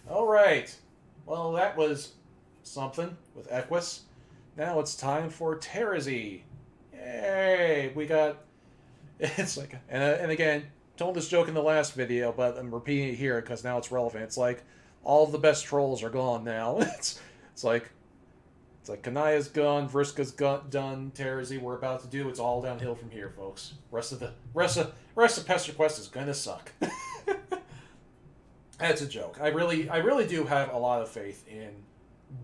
Alright. Well, that was something with Equus. Now it's time for Terezi. Yay! We got. It's like. And again, told this joke in the last video, but I'm repeating it here because now it's relevant. It's like all of the best trolls are gone now. It's like. It's like Kanaya's gone, Vriska's done, Terezi we're about to do. It's all downhill from here, folks. Rest of Pesterquest is gonna suck. That's a joke. I really do have a lot of faith in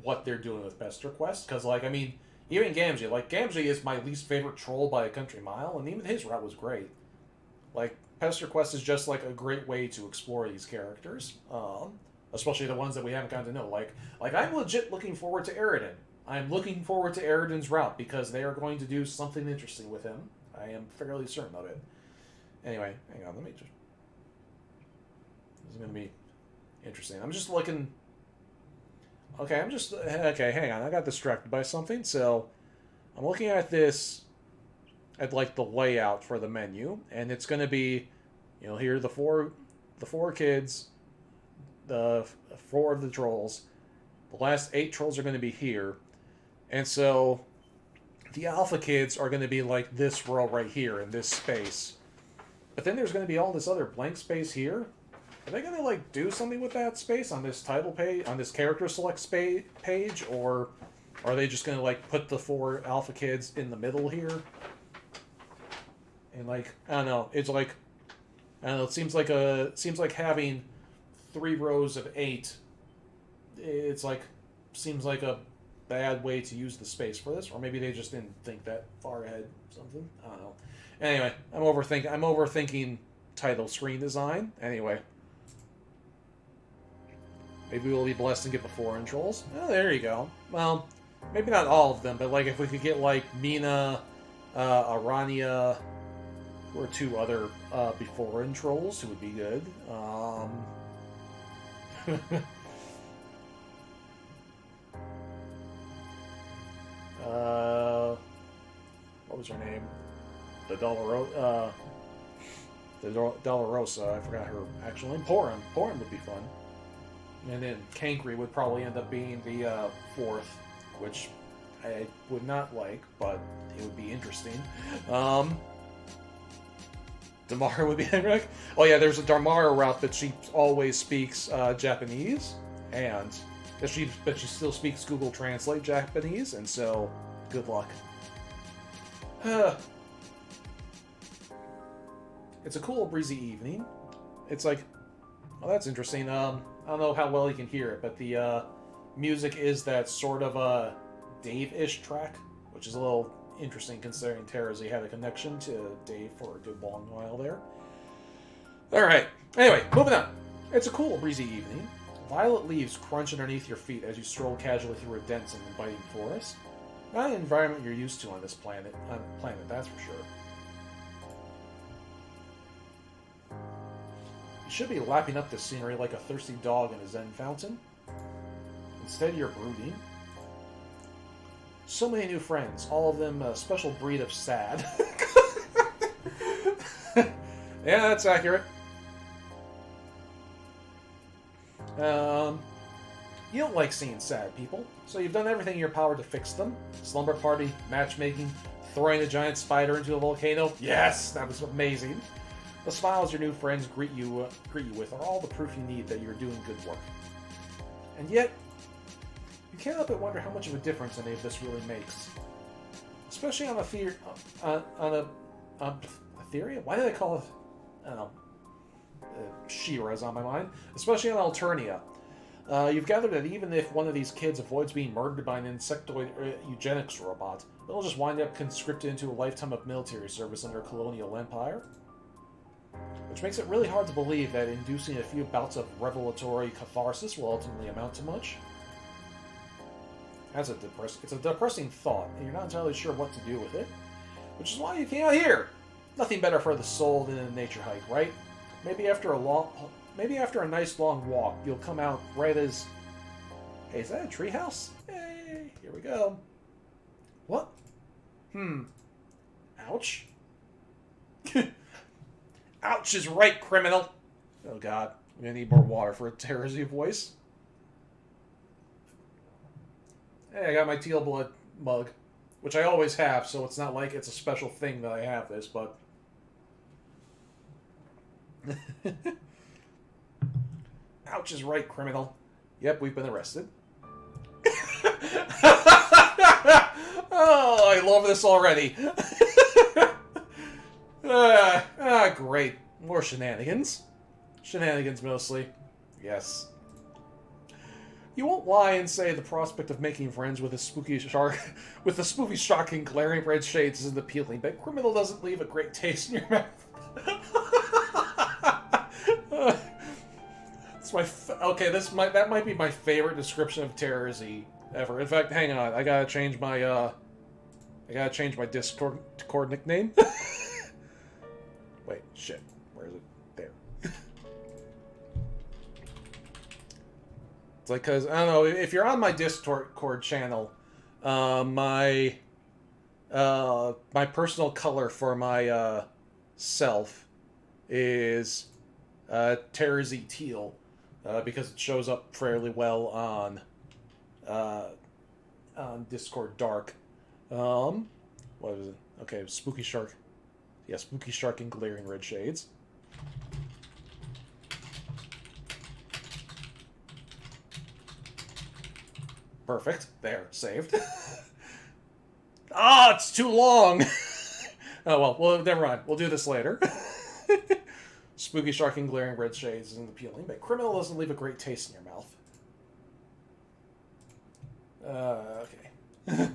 what they're doing with Pesterquest because, like, I mean, even Gamgee, like, Gamgee is my least favorite troll by a country mile, and even his route was great. Like, Pesterquest is just like a great way to explore these characters, especially the ones that we haven't gotten to know. Like I'm legit looking forward to Eridan. I'm looking forward to Eridan's route because they are going to do something interesting with him. I am fairly certain of it. Anyway, hang on, let me just. This is going to be interesting. I'm just looking. Okay, hang on. I got distracted by something, so I'm looking at this, at like the layout for the menu, and it's going to be, here are the four kids, the four of the trolls. The last 8 trolls are going to be here, and so the alpha kids are going to be like this row right here in this space. But then there's going to be all this other blank space here. Are they going to like do something with that space on this title page, on this character select page, or are they just going to like put the 4 alpha kids in the middle here? And like, I don't know, it's like, I don't know, it seems like having 3 rows of 8, it's like, seems like a bad way to use the space for this, or maybe they just didn't think that far ahead, something, I don't know. Anyway, I'm overthinking title screen design. Anyway, maybe we'll be blessed and get the 4 trolls. Oh, there you go. Well, maybe not all of them, but like if we could get like Mina, Arania, or 2 other before trolls, who would be good. What was her name? The Dolorosa. I forgot her actual name. Porin. Porin would be fun. And then Kankri would probably end up being the 4th, which I would not like, but it would be interesting. Damara would be like, oh yeah, there's a Damara route, but she always speaks Japanese, and she still speaks Google Translate Japanese, and so good luck. It's a cool breezy evening. It's like, oh, that's interesting. I don't know how well you can hear it, but the music is that sort of a Dave-ish track, which is a little interesting considering Terezi had a connection to Dave for a good long while there. Alright, anyway, moving on. It's a cool breezy evening. Violet leaves crunch underneath your feet as you stroll casually through a dense and inviting forest. Not an environment you're used to on this planet, that's for sure. You should be lapping up this scenery like a thirsty dog in a zen fountain. Instead, you're brooding. So many new friends, all of them a special breed of sad. Yeah, that's accurate. You don't like seeing sad people, so you've done everything in your power to fix them. Slumber party, matchmaking, throwing a giant spider into a volcano. Yes, that was amazing. The smiles your new friends greet you with are all the proof you need that you're doing good work. And yet, you can't help but wonder how much of a difference any of this really makes. Especially on a theory. Why did I call it? I don't know. She-Ra's on my mind. Especially on Alternia. You've gathered that even if one of these kids avoids being murdered by an insectoid eugenics robot, they'll just wind up conscripted into a lifetime of military service under a colonial empire. Which makes it really hard to believe that inducing a few bouts of revelatory catharsis will ultimately amount to much. It's a depressing thought, and you're not entirely sure what to do with it. Which is why you came out here! Nothing better for the soul than a nature hike, right? Maybe after a nice long walk, you'll come out right as... Hey, is that a treehouse? Hey, here we go. What? Ouch. Ouch is right, criminal! Oh god, I'm gonna need more water for a Terezi voice. Hey, I got my teal blood mug, which I always have, so it's not like it's a special thing that I have this, but... Ouch is right, criminal. Yep, we've been arrested. Oh, I love this already. Great. More shenanigans. Shenanigans, mostly. Yes. You won't lie and say the prospect of making friends with a spooky shark, with the spooky shark and glaring red shades isn't appealing, but criminal doesn't leave a great taste in your mouth. It's okay. That might be my favorite description of Terezi ever. In fact, hang on, I gotta change my Discord nickname. Wait, shit, where is it? There. It's like, cause I don't know if you're on my Discord channel, my personal color for my self is Terezi teal. Because it shows up fairly well on Discord Dark. What is it? Okay, Spooky Shark. Yeah, Spooky Shark and glaring red shades. Perfect. There, saved. Ah, it's too long! Oh, well, never mind. We'll do this later. Spooky Shark and glaring red shades isn't appealing, but criminal doesn't leave a great taste in your mouth. Okay.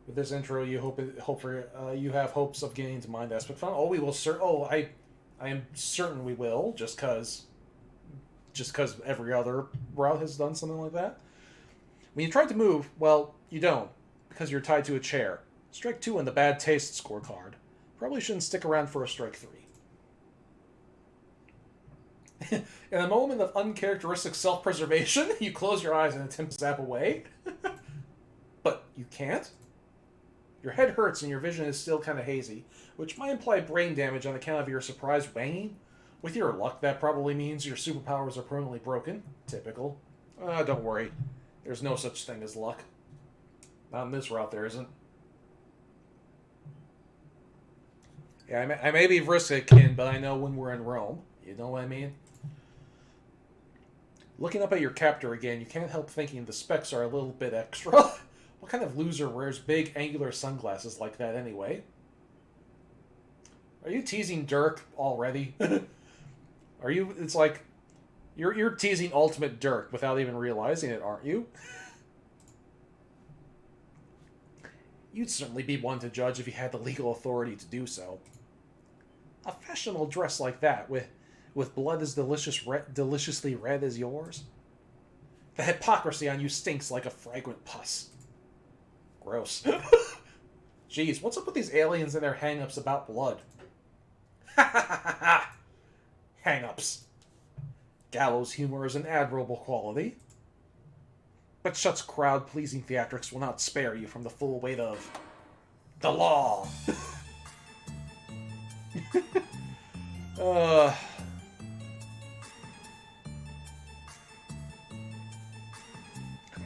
With this intro, you you have hopes of getting to mind aspect fun. Oh, we will. I am certain we will. Just cause every other route has done something like that. When you try to move, well, you don't, because you're tied to a chair. Strike 2 on the bad taste scorecard. Probably shouldn't stick around for a strike 3. In a moment of uncharacteristic self-preservation, you close your eyes and attempt to zap away. But you can't. Your head hurts and your vision is still kind of hazy, which might imply brain damage on account of your surprise wanging. With your luck, that probably means your superpowers are permanently broken. Typical. Don't worry. There's no such thing as luck. Not in this route, there isn't. Yeah, I may be Vriska-kin, but I know when we're in Rome. You know what I mean? Looking up at your captor again, you can't help thinking the specs are a little bit extra. What kind of loser wears big, angular sunglasses like that anyway? Are you teasing Dirk already? Are you... It's like... You're teasing Ultimate Dirk without even realizing it, aren't you? You'd certainly be one to judge if you had the legal authority to do so. A fashionable dress like that, with blood as deliciously red as yours? The hypocrisy on you stinks like a fragrant pus. Gross. Jeez, what's up with these aliens and their hang-ups about blood? Ha ha ha ha! Hang-ups. Gallows humor is an admirable quality. But such crowd-pleasing theatrics will not spare you from the full weight of... the law!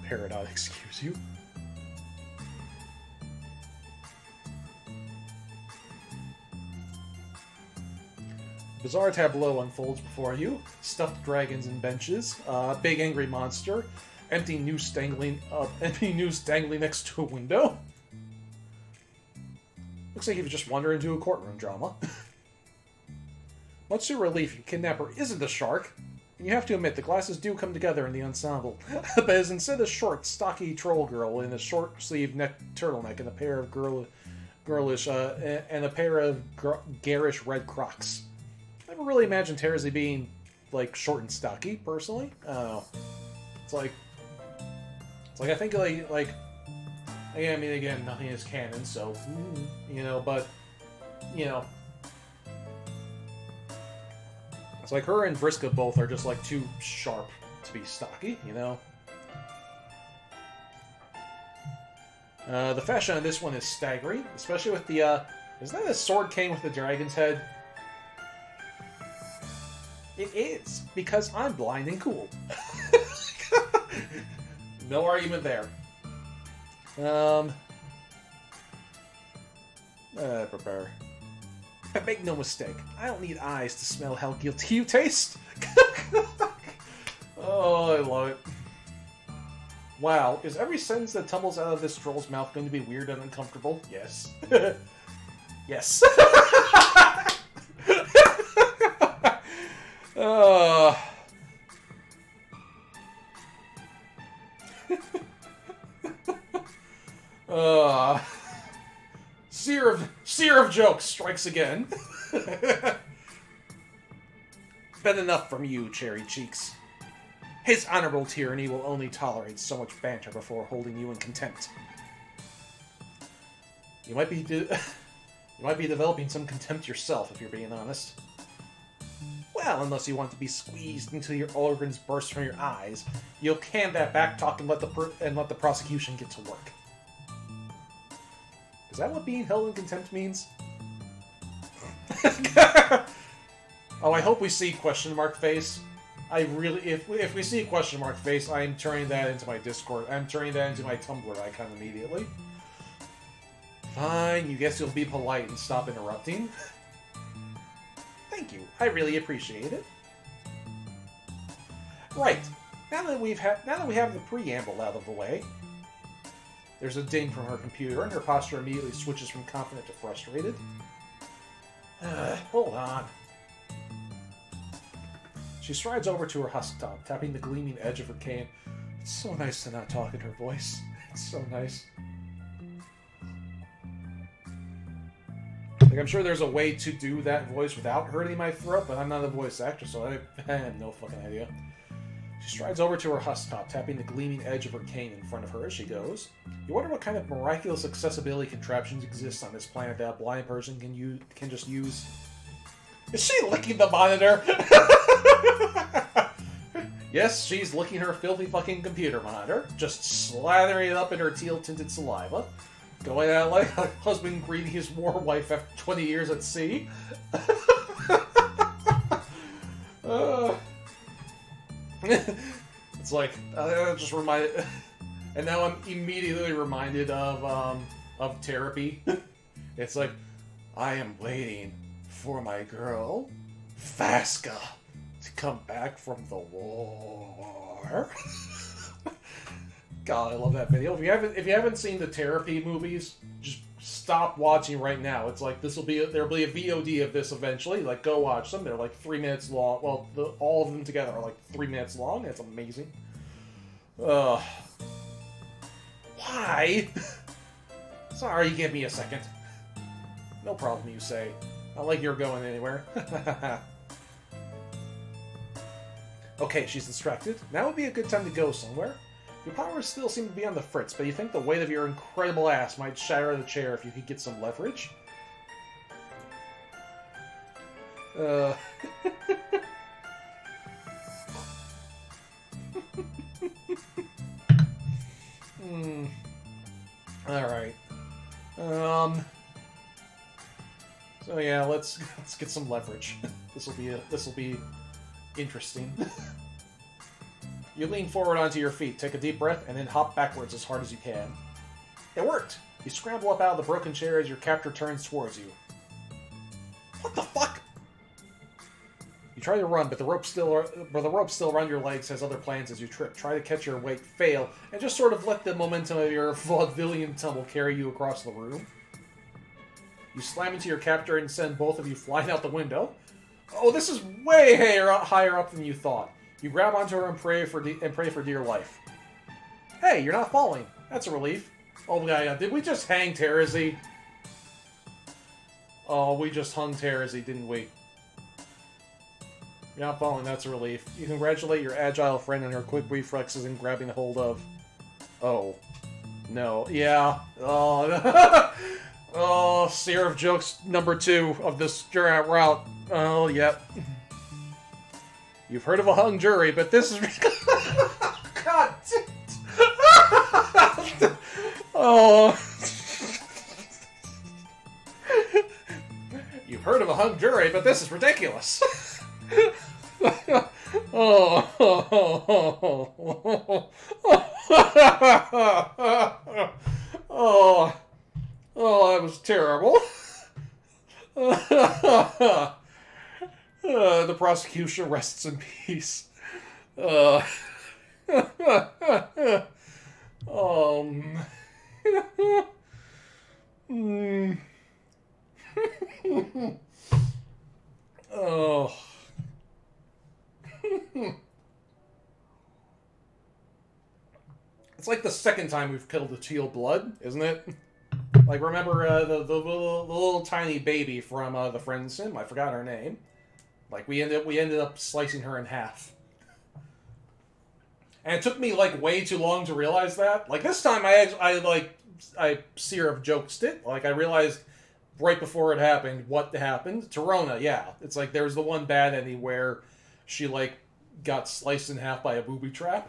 Paradox, excuse you. Bizarre tableau unfolds before you. Stuffed dragons and benches. Big angry monster. Empty noose dangling next to a window. Looks like you've just wandered into a courtroom drama. Much to your relief, your kidnapper isn't a shark. And you have to admit, the glasses do come together in the ensemble. But as instead a short, stocky troll girl in a short-sleeved turtleneck and a pair of garish red Crocs. I never really imagined Terezi being, like, short and stocky, personally. I don't know. It's like I think, like, I mean, again, nothing is canon, so, you know, but, you know. It's like her and Vriska both are just, like, too sharp to be stocky, you know? The fashion on this one is staggering, especially with the, isn't that a sword cane with the dragon's head? It is, because I'm blind and cool. No argument there. Prepare. But make no mistake, I don't need eyes to smell how guilty you taste. Oh, I love it. Wow, is every sentence that tumbles out of this troll's mouth going to be weird and uncomfortable? Yes. Yes. Seer of jokes strikes again. Been enough from you, Cherry Cheeks. His honorable tyranny will only tolerate so much banter before holding you in contempt. You might be developing some contempt yourself, if you're being honest. Well, unless you want to be squeezed until your organs burst from your eyes, you'll can that back talk and let the prosecution get to work. Is that what being held in contempt means? Oh, I hope we see question mark face. I really, if we see a question mark face, I'm turning that into my Discord. I'm turning that into my Tumblr icon immediately. Fine, you guess you'll be polite and stop interrupting. Thank you, I really appreciate it. Right, now that we have the preamble out of the way, there's a ding from her computer, and her posture immediately switches from confident to frustrated. Hold on. She strides over to her husktop, tapping the gleaming edge of her cane. It's so nice to not talk in her voice. It's so nice. Like, I'm sure there's a way to do that voice without hurting my throat, but I'm not a voice actor, so I have no fucking idea. She strides over to her husktop, tapping the gleaming edge of her cane in front of her as she goes. You wonder what kind of miraculous accessibility contraptions exist on this planet that a blind person can just use. Is she licking the monitor? Yes, she's licking her filthy fucking computer monitor, just slathering it up in her teal-tinted saliva, going out like a husband greeting his war wife after 20 years at sea. It's like, just reminded, and now I'm immediately reminded of therapy. It's like, I am waiting for my girl, Fasca, to come back from the war. God, I love that video. If you haven't seen the therapy movies, just stop watching right now. It's like there'll be a VOD of this eventually. Like, go watch them. They're like 3 minutes long. Well, all of them together are like 3 minutes long. It's amazing. Why? Sorry, give me a second. No problem, you say. Not like you're going anywhere. Okay, she's distracted. Now would be a good time to go somewhere. Your powers still seem to be on the fritz, but you think the weight of your incredible ass might shatter the chair if you could get some leverage? Alright. So yeah, let's get some leverage. This'll be interesting. You lean forward onto your feet, take a deep breath, and then hop backwards as hard as you can. It worked! You scramble up out of the broken chair as your captor turns towards you. What the fuck? You try to run, but the rope still around your legs has other plans as you trip. Try to catch your weight, fail, and just sort of let the momentum of your vaudevillian tumble carry you across the room. You slam into your captor and send both of you flying out the window. Oh, this is way higher up than you thought. You grab onto her and pray for dear life. Hey, you're not falling. That's a relief. Oh my god, did we just hang Terezi? Oh, we just hung Terezi, didn't we? You're not falling, that's a relief. You congratulate your agile friend on her quick reflexes in grabbing hold of... Oh. No. Yeah. Oh, oh, Seer of Jokes number 2 of this route. Oh, yep. You've heard of a hung jury, but this is... God damn it. Oh. You've heard of a hung jury, but this is ridiculous. Oh, oh, oh, that was terrible. The prosecution rests in peace. Uh, um, oh. It's like the second time we've killed a teal blood, isn't it? Like, remember the little tiny baby from the Friend Sim? I forgot her name. Like, we ended up slicing her in half. And it took me, like, way too long to realize that. Like, this time I Seer joked it. Like, I realized right before it happened what happened. Torona, yeah. It's like there was the one bad ending where she, like, got sliced in half by a booby trap.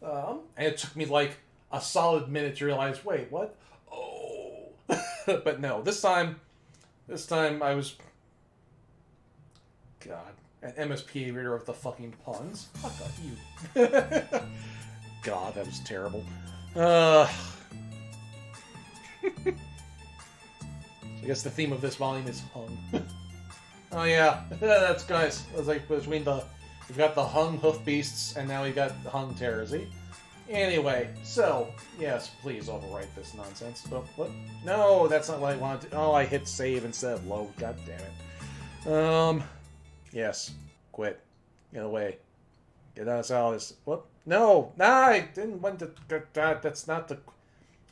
And it took me, like, a solid minute to realize, wait, what? Oh. But no, this time I was... God. An MSP reader of the fucking puns. Fuck you. God, that was terrible. I guess the theme of this volume is hung. Oh yeah, that's nice. It's like between we've got the hung hoof beasts and now we got the hung Terezi. Anyway, so yes, please overwrite this nonsense. But what? No, that's not what I wanted to. Oh, I hit save instead of load. God damn it. Yes, quit. Get away. Get us out of this. What? No, nah, I didn't want to. That's not the. I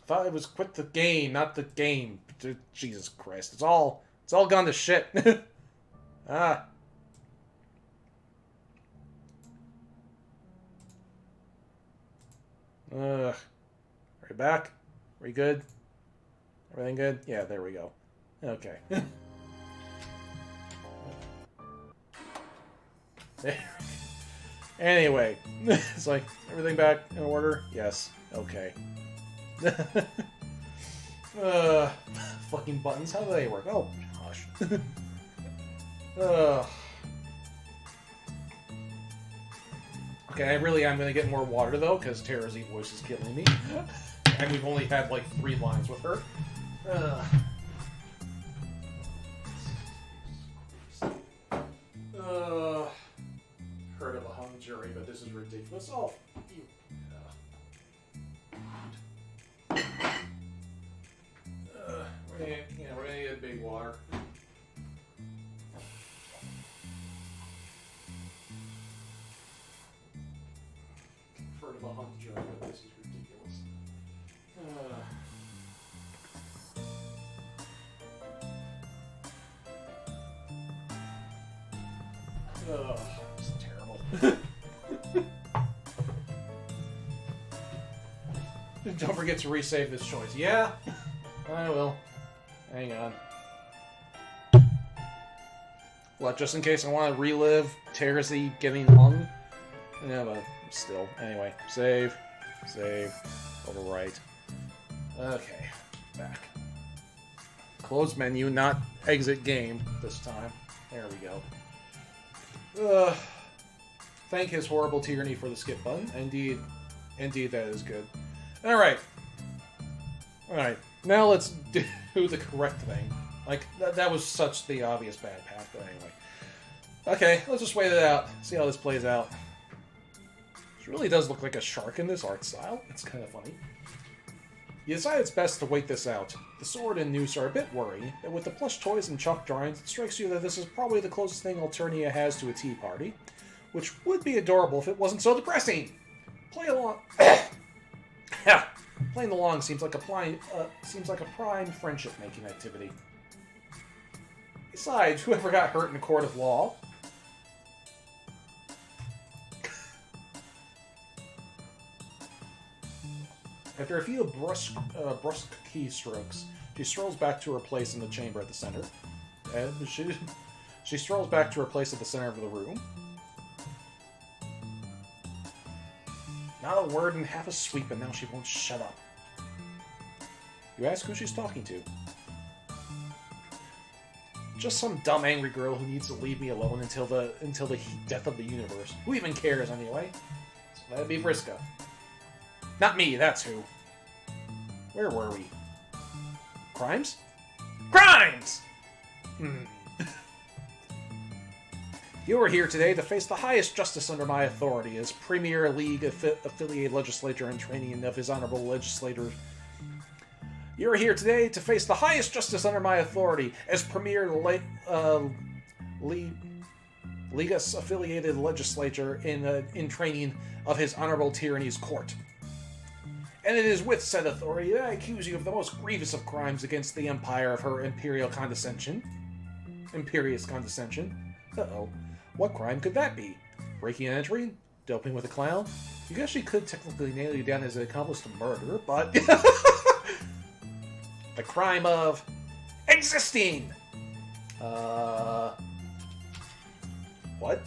thought it was quit the game, not the game. Jesus Christ, it's all gone to shit. Ah. Ugh. Are we back? Are we good? Everything good? Yeah, there we go. Okay. Anyway, it's like, everything back in order? Yes. Okay. Fucking buttons, how do they work? Oh, gosh. Okay, I really am going to get more water, though, because Terezi voice is killing me. And we've only had, like, 3 lines with her. Heard of a hung jury, but this is ridiculous. Oh, you. We're gonna get big water. Heard of a hung jury, but this is ridiculous. It's terrible. Don't forget to resave this choice. Yeah, I will. Hang on. What, just in case I want to relive Terezi getting hung? Yeah, but still. Anyway, save, overwrite. Okay, back. Close menu, not exit game this time. There we go. Thank his horrible tyranny for the skip button. Indeed, that is good. Alright. Now let's do the correct thing. Like, that was such the obvious bad path, but anyway. Okay, let's just wait it out. See how this plays out. It really does look like a shark in this art style. It's kind of funny. You decide it's best to wait this out. The sword and noose are a bit worrying, and with the plush toys and chalk drawings, it strikes you that this is probably the closest thing Alternia has to a tea party, which would be adorable if it wasn't so depressing. Play along. Playing along seems like a prime friendship-making activity. Besides, whoever got hurt in a court of law? After a few brusque keystrokes, she strolls back to her place in the chamber at the center. And she strolls back to her place at the center of the room. Not a word and half a sweep, and now she won't shut up. You ask who she's talking to. Just some dumb angry girl who needs to leave me alone until the death of the universe. Who even cares anyway? So that'd be Vriska. Not me, that's who. Where were we? Crimes? Crimes! You are here today to face the highest justice under my authority as Premier League affiliated legislator and training of his honorable legislators. You are here today to face the highest justice under my authority as Premier Legus affiliated legislature in training of his honorable tyranny's court. And it is with said authority that I accuse you of the most grievous of crimes against the empire of her imperious condescension. Uh-oh. What crime could that be? Breaking and entering? Doping with a clown? You actually could technically nail you down as an accomplice to murder, but... The crime of... existing! What?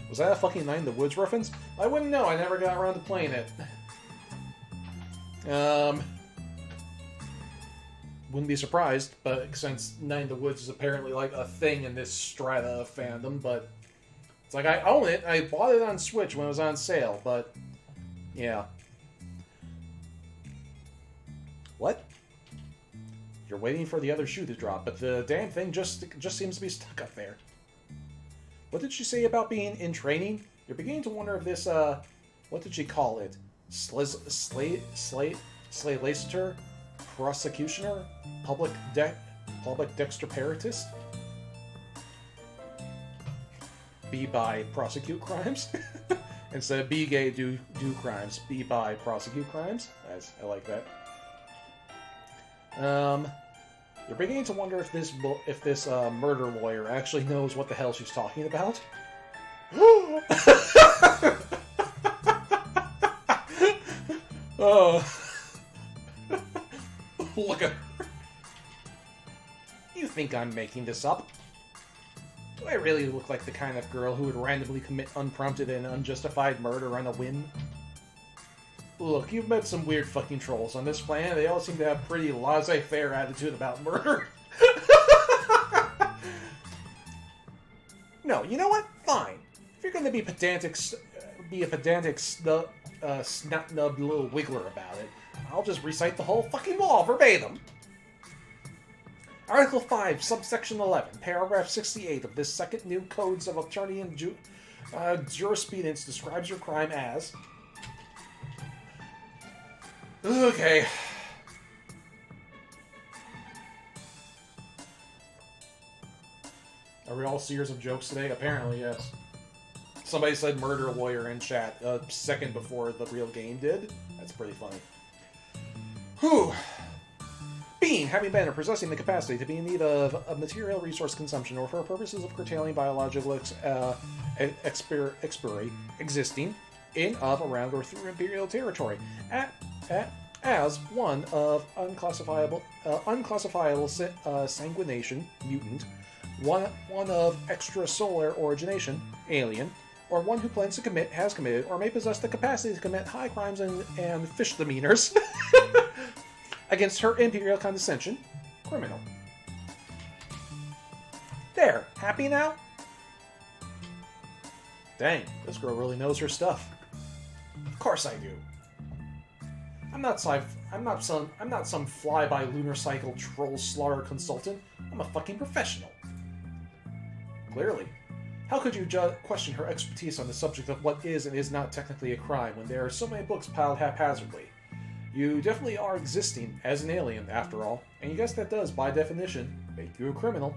Was that a fucking Night in the Woods reference? I wouldn't know, I never got around to playing it. Wouldn't be surprised, but since Night in the Woods is apparently like a thing in this strata of fandom, but it's like I own it. I bought it on Switch when it was on sale, but yeah. What? You're waiting for the other shoe to drop, but the damn thing just seems to be stuck up there. What did she say about being in training? You're beginning to wonder if this what did she call it? Slaylacitor? Prosecutioner? Public dextroparatist? Be by prosecute crimes? Instead of be gay, do crimes. Be by prosecute crimes? I like that. You're beginning to wonder if this murder lawyer actually knows what the hell she's talking about. Oh. Look at her. You think I'm making this up? Do I really look like the kind of girl who would randomly commit unprompted and unjustified murder on a whim? Look, you've met some weird fucking trolls on this planet. They all seem to have pretty laissez-faire attitude about murder. No, you know what? Fine. If you're going to be a pedantic snot-nubbed little wiggler about it, I'll just recite the whole fucking law verbatim. Article 5, subsection 11, paragraph 68 of this second new Codes of Attorney and Jurisprudence describes your crime as... Okay. Are we all seers of jokes today? Apparently, yes. Somebody said murder lawyer in chat a second before the real game did. That's pretty funny. Whew. Being, having been, or possessing the capacity to be in need of a material resource consumption or for purposes of curtailing biological expiry, existing in, of, around, or through imperial territory, as one of unclassifiable sanguination, mutant, one of extrasolar origination, alien, or one who plans to commit, has committed, or may possess the capacity to commit high crimes and fish demeanors against her imperial condescension, criminal. There, happy now? Dang, this girl really knows her stuff. Of course I do. I'm not some fly-by lunar cycle troll slaughter consultant. I'm a fucking professional. Clearly. How could you question her expertise on the subject of what is and is not technically a crime when there are so many books piled haphazardly? You definitely are existing as an alien, after all, and you guess that does, by definition, make you a criminal.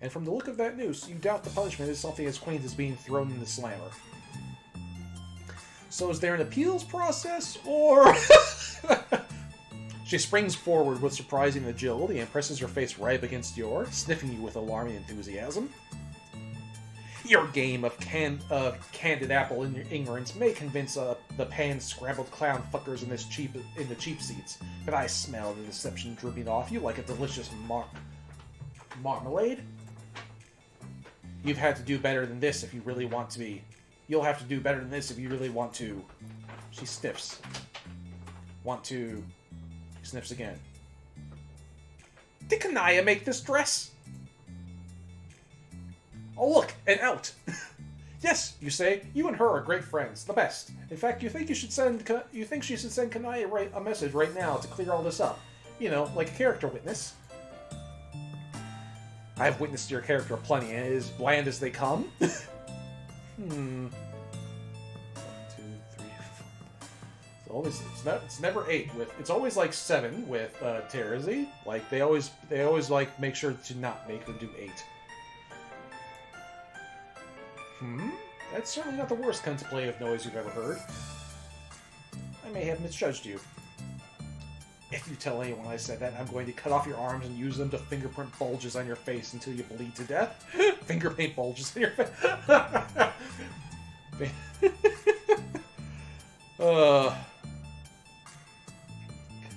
And from the look of that noose, you doubt the punishment is something as quaint as being thrown in the slammer. So is there an appeals process, or... She springs forward with surprising agility and presses her face right up against yours, sniffing you with alarming enthusiasm. Your game of candid apple ignorance may convince the pan-scrambled clown fuckers in the cheap seats, but I smell the deception dripping off you like a delicious marmalade. You've had to do better than this if you really want to be. You'll have to do better than this if you really want to. She sniffs. Want to... He sniffs again. Did Kanaya make this dress? Oh look, an out! Yes, you say, you and her are great friends, the best. In fact, you think she should send Kanaya a message right now to clear all this up. You know, like a character witness. I've witnessed your character plenty, and it is bland as they come. 1, 2, 3, 4. It's never 8 with. It's always like 7 with Terezi. Like they always like make sure to not make them do 8. That's certainly not the worst contemplative noise you've ever heard. I may have misjudged you. If you tell anyone I said that, I'm going to cut off your arms and use them to fingerprint bulges on your face until you bleed to death. Finger paint bulges on your face.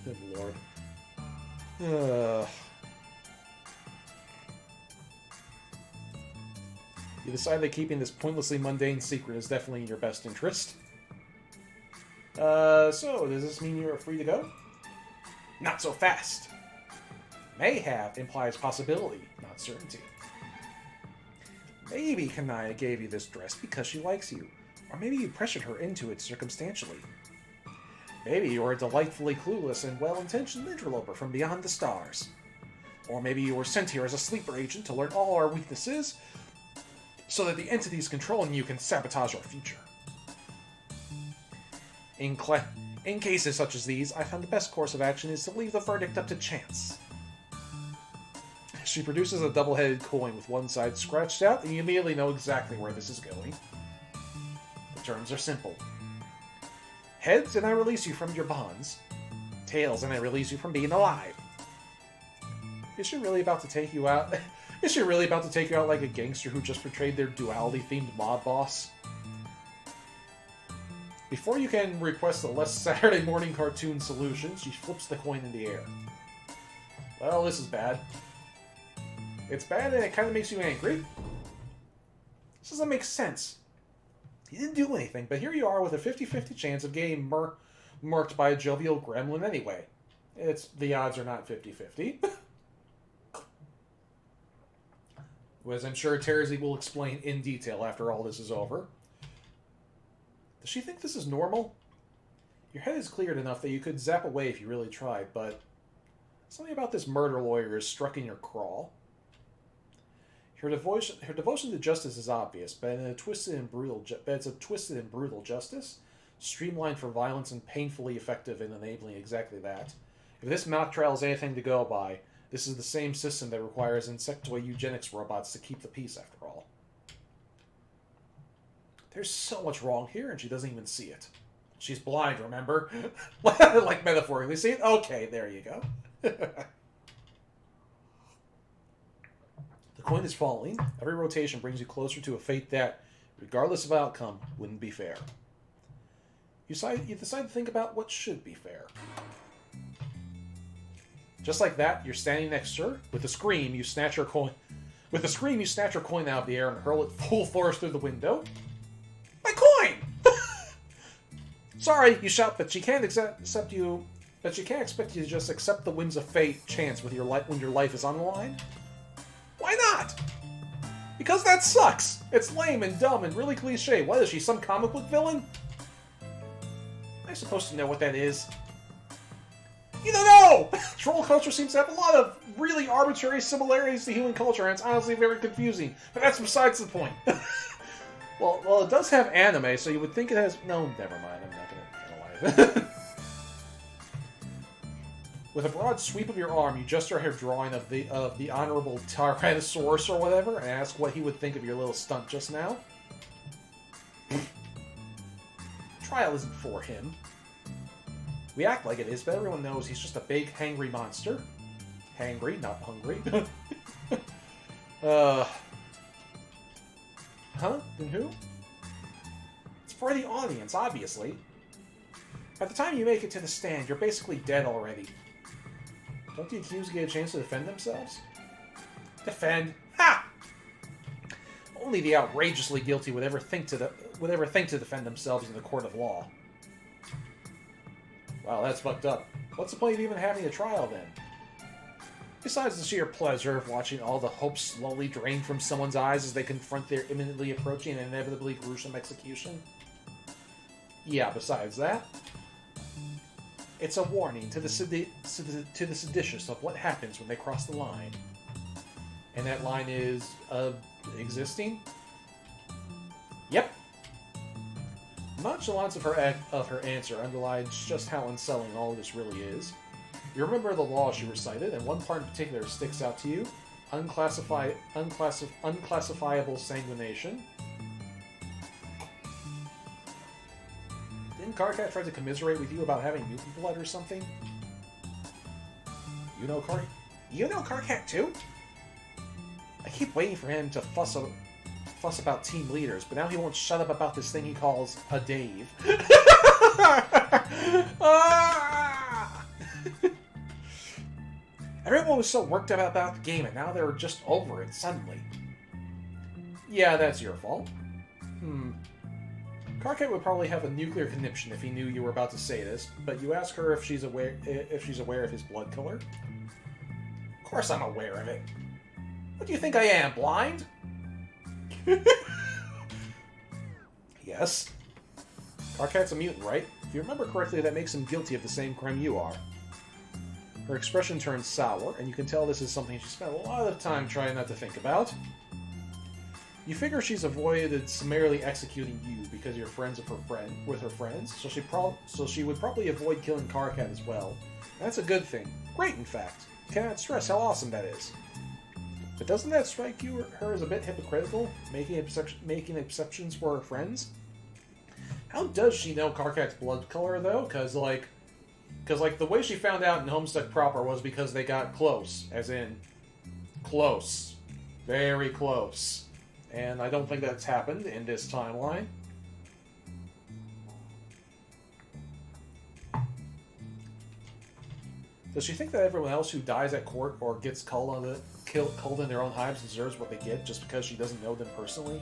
Good lord. You decide that keeping this pointlessly mundane secret is definitely in your best interest. So, does this mean you're free to go? Not so fast. May have implies possibility, not certainty. Maybe Kanaya gave you this dress because she likes you, or maybe you pressured her into it circumstantially. Maybe you are a delightfully clueless and well-intentioned interloper from beyond the stars. Or maybe you were sent here as a sleeper agent to learn all our weaknesses, so that the entities controlling you can sabotage our future. In cases such as these, I found the best course of action is to leave the verdict up to chance. She produces a double-headed coin with one side scratched out, and you immediately know exactly where this is going. The terms are simple. Heads, and I release you from your bonds. Tails, and I release you from being alive. Is she really about to take you out? Is she really about to take you out like a gangster who just betrayed their duality-themed mob boss? Before you can request a less Saturday morning cartoon solution, she flips the coin in the air. Well, this is bad. It's bad and it kind of makes you angry. This doesn't make sense. You didn't do anything, but here you are with a 50-50 chance of getting murked by a jovial gremlin anyway. The odds are not 50-50. As I'm sure Terezi will explain in detail after all this is over. Does she think this is normal? Your head is cleared enough that you could zap away if you really tried, but something about this murder lawyer is struck in your craw. Her devotion to justice is obvious, but it's a twisted and brutal justice, streamlined for violence and painfully effective in enabling exactly that. If this mock trial is anything to go by, this is the same system that requires insectoid eugenics robots to keep the peace, after all. There's so much wrong here, and she doesn't even see it. She's blind, remember? Like metaphorically. See it? Okay, there you go. The coin is falling. Every rotation brings you closer to a fate that, regardless of outcome, wouldn't be fair. You decide to think about what should be fair. Just like that, you're standing next to her. With a scream, you snatch her coin. With a scream, you snatch her coin out of the air and hurl it full force through the window. My coin! Sorry, you shout, but she can't expect you to just accept the whims of fate chance with when your life is on the line. Why not? Because that sucks. It's lame and dumb and really cliche. What is she, some comic book villain? I'm supposed to know what that is. You don't know! Troll culture seems to have a lot of really arbitrary similarities to human culture, and it's honestly very confusing. But that's besides the point. Well, it does have anime, so you would think it has... No, never mind. I'm not going to analyze it. With a broad sweep of your arm, you gesture her drawing of the Honorable Tyrannosaurus or whatever, and ask what he would think of your little stunt just now. Trial isn't for him. We act like it is, but everyone knows he's just a big, hangry monster. Hangry, not hungry. Huh? Then who? It's for the audience, obviously. By the time you make it to the stand, you're basically dead already. Don't the accused get a chance to defend themselves? Defend? Ha! Only the outrageously guilty would ever think to defend themselves in the court of law. Wow, that's fucked up. What's the point of even having a trial, then? Besides the sheer pleasure of watching all the hope slowly drain from someone's eyes as they confront their imminently approaching and inevitably gruesome execution? Yeah, besides that, it's a warning to the seditious of what happens when they cross the line. And that line is, existing? Yep. Nonchalance of her answer underlines just how unsettling all of this really is. You remember the law she recited, and one part in particular sticks out to you. Unclassifiable sanguination. Didn't Karkat try to commiserate with you about having mutant blood or something? You know Karkat too? I keep waiting for him to fuss about team leaders, but now he won't shut up about this thing he calls a Dave. Everyone was so worked up about the game, and now they're just over it suddenly. Yeah, that's your fault. Karkat would probably have a nuclear conniption if he knew you were about to say this, but you ask her if she's aware of his blood color. Of course I'm aware of it. What do you think I am, blind? Yes. Karkat's a mutant, right? If you remember correctly, that makes him guilty of the same crime you are. Her expression turns sour, and you can tell this is something she spent a lot of time trying not to think about. You figure she's avoided summarily executing you because you're friends with her friends, so she would probably avoid killing Karkat as well. That's a good thing. Great, in fact. Cannot stress how awesome that is. But doesn't that strike her as a bit hypocritical, making exceptions for her friends? How does she know Karkat's blood color, though? Because the way she found out in Homestuck proper was because they got close. As in, close. Very close. And I don't think that's happened in this timeline. Does she think that everyone else who dies at court or gets culled in their own hives deserves what they get just because she doesn't know them personally?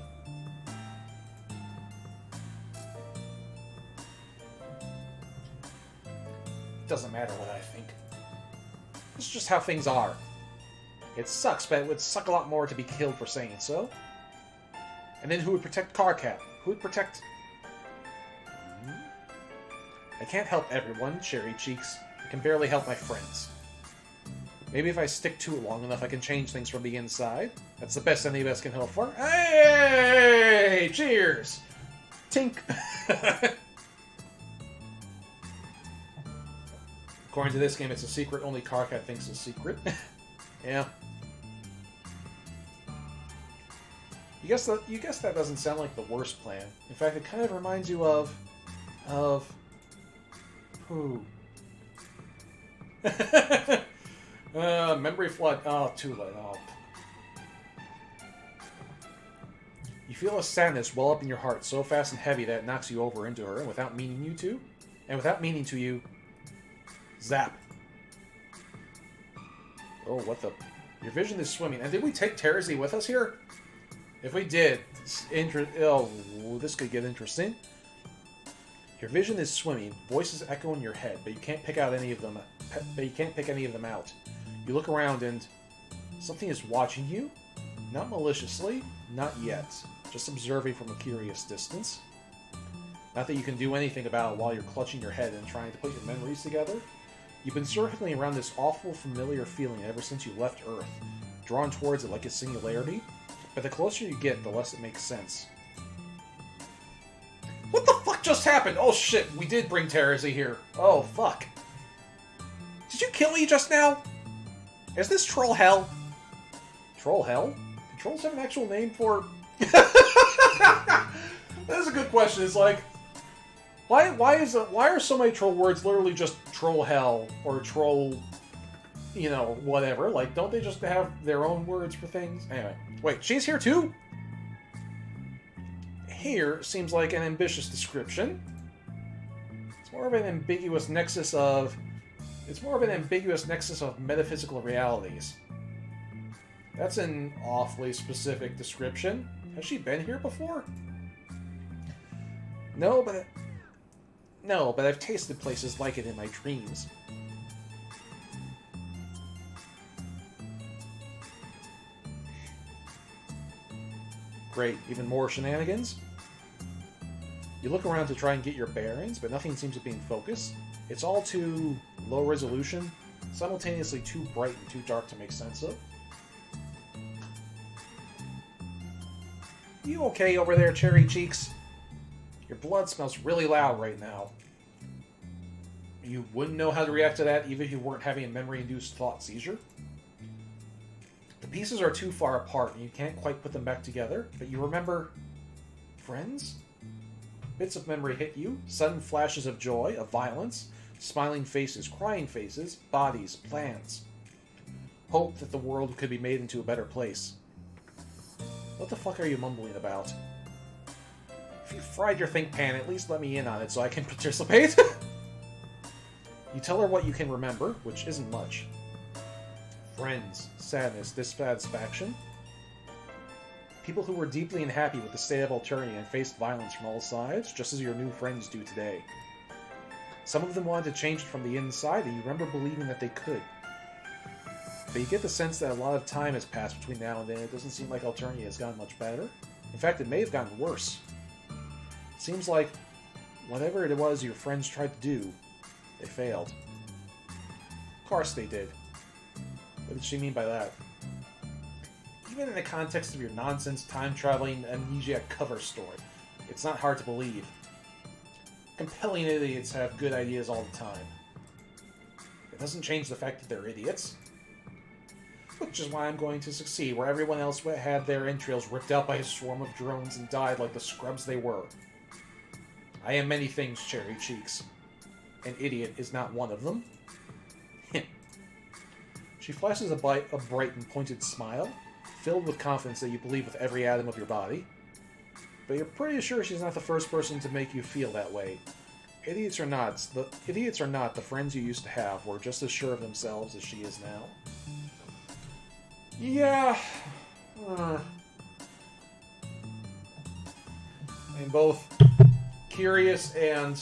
It doesn't matter what I think. This is just how things are. It sucks, but it would suck a lot more to be killed for saying so. And then who would protect Karkat? Who would protect... I can't help everyone, Cherry Cheeks. I can barely help my friends. Maybe if I stick to it long enough, I can change things from the inside. That's the best any of us can hope for. Hey! Cheers! Tink! According to this game, it's a secret only Karkat thinks is a secret. Yeah. You guess that doesn't sound like the worst plan. In fact, it kind of reminds you of who? Memory flood. Oh, too late. Oh. You feel a sadness well up in your heart, so fast and heavy that it knocks you over into her, and without meaning to you, zap. Oh, what the? Your vision is swimming. And did we take Terezi with us here? If we did, this could get interesting. Your vision is swimming, voices echo in your head, but you can't pick out any of them. Out. You look around and something is watching you, not maliciously, not yet, just observing from a curious distance. Not that you can do anything about it while you're clutching your head and trying to put your memories together. You've been circling around this awful, familiar feeling ever since you left Earth, drawn towards it like a singularity. But the closer you get, the less it makes sense. What the fuck just happened? Oh shit, we did bring Terezi here. Oh fuck. Did you kill me just now? Is this Troll Hell? Troll Hell? Do trolls have an actual name for... That is a good question. It's like... Why are so many troll words literally just Troll Hell or Troll... You know, whatever. Like, don't they just have their own words for things? Anyway. Wait, she's here too? Here seems like an ambitious description. It's more of an ambiguous nexus of metaphysical realities. That's an awfully specific description. Has she been here before? No, No, but I've tasted places like it in my dreams. Great, even more shenanigans? You look around to try and get your bearings, but nothing seems to be in focus. It's all too low resolution, simultaneously too bright and too dark to make sense of. You okay over there, Cherry Cheeks? Your blood smells really loud right now. You wouldn't know how to react to that even if you weren't having a memory-induced thought seizure. The pieces are too far apart and you can't quite put them back together, but you remember... friends? Bits of memory hit you, sudden flashes of joy, of violence, smiling faces, crying faces, bodies, plans. Hope that the world could be made into a better place. What the fuck are you mumbling about? If you fried your think pan, at least let me in on it so I can participate. You tell her what you can remember, which isn't much. Friends, sadness, dissatisfaction. People who were deeply unhappy with the state of Alternia and faced violence from all sides, just as your new friends do today. Some of them wanted to change it from the inside, and you remember believing that they could. But you get the sense that a lot of time has passed between now and then. It doesn't seem like Alternia has gotten much better. In fact, it may have gotten worse. It seems like whatever it was your friends tried to do, they failed. Of course they did. What did she mean by that? Even in the context of your nonsense time-traveling amnesia cover story, it's not hard to believe. Compelling idiots have good ideas all the time. It doesn't change the fact that they're idiots. Which is why I'm going to succeed, where everyone else had their entrails ripped out by a swarm of drones and died like the scrubs they were. I am many things, Cherry Cheeks. An idiot is not one of them. She flashes a bright and pointed smile, filled with confidence that you believe with every atom of your body. But you're pretty sure she's not the first person to make you feel that way. Idiots or not, the friends you used to have were just as sure of themselves as she is now. Yeah. I mean, both curious and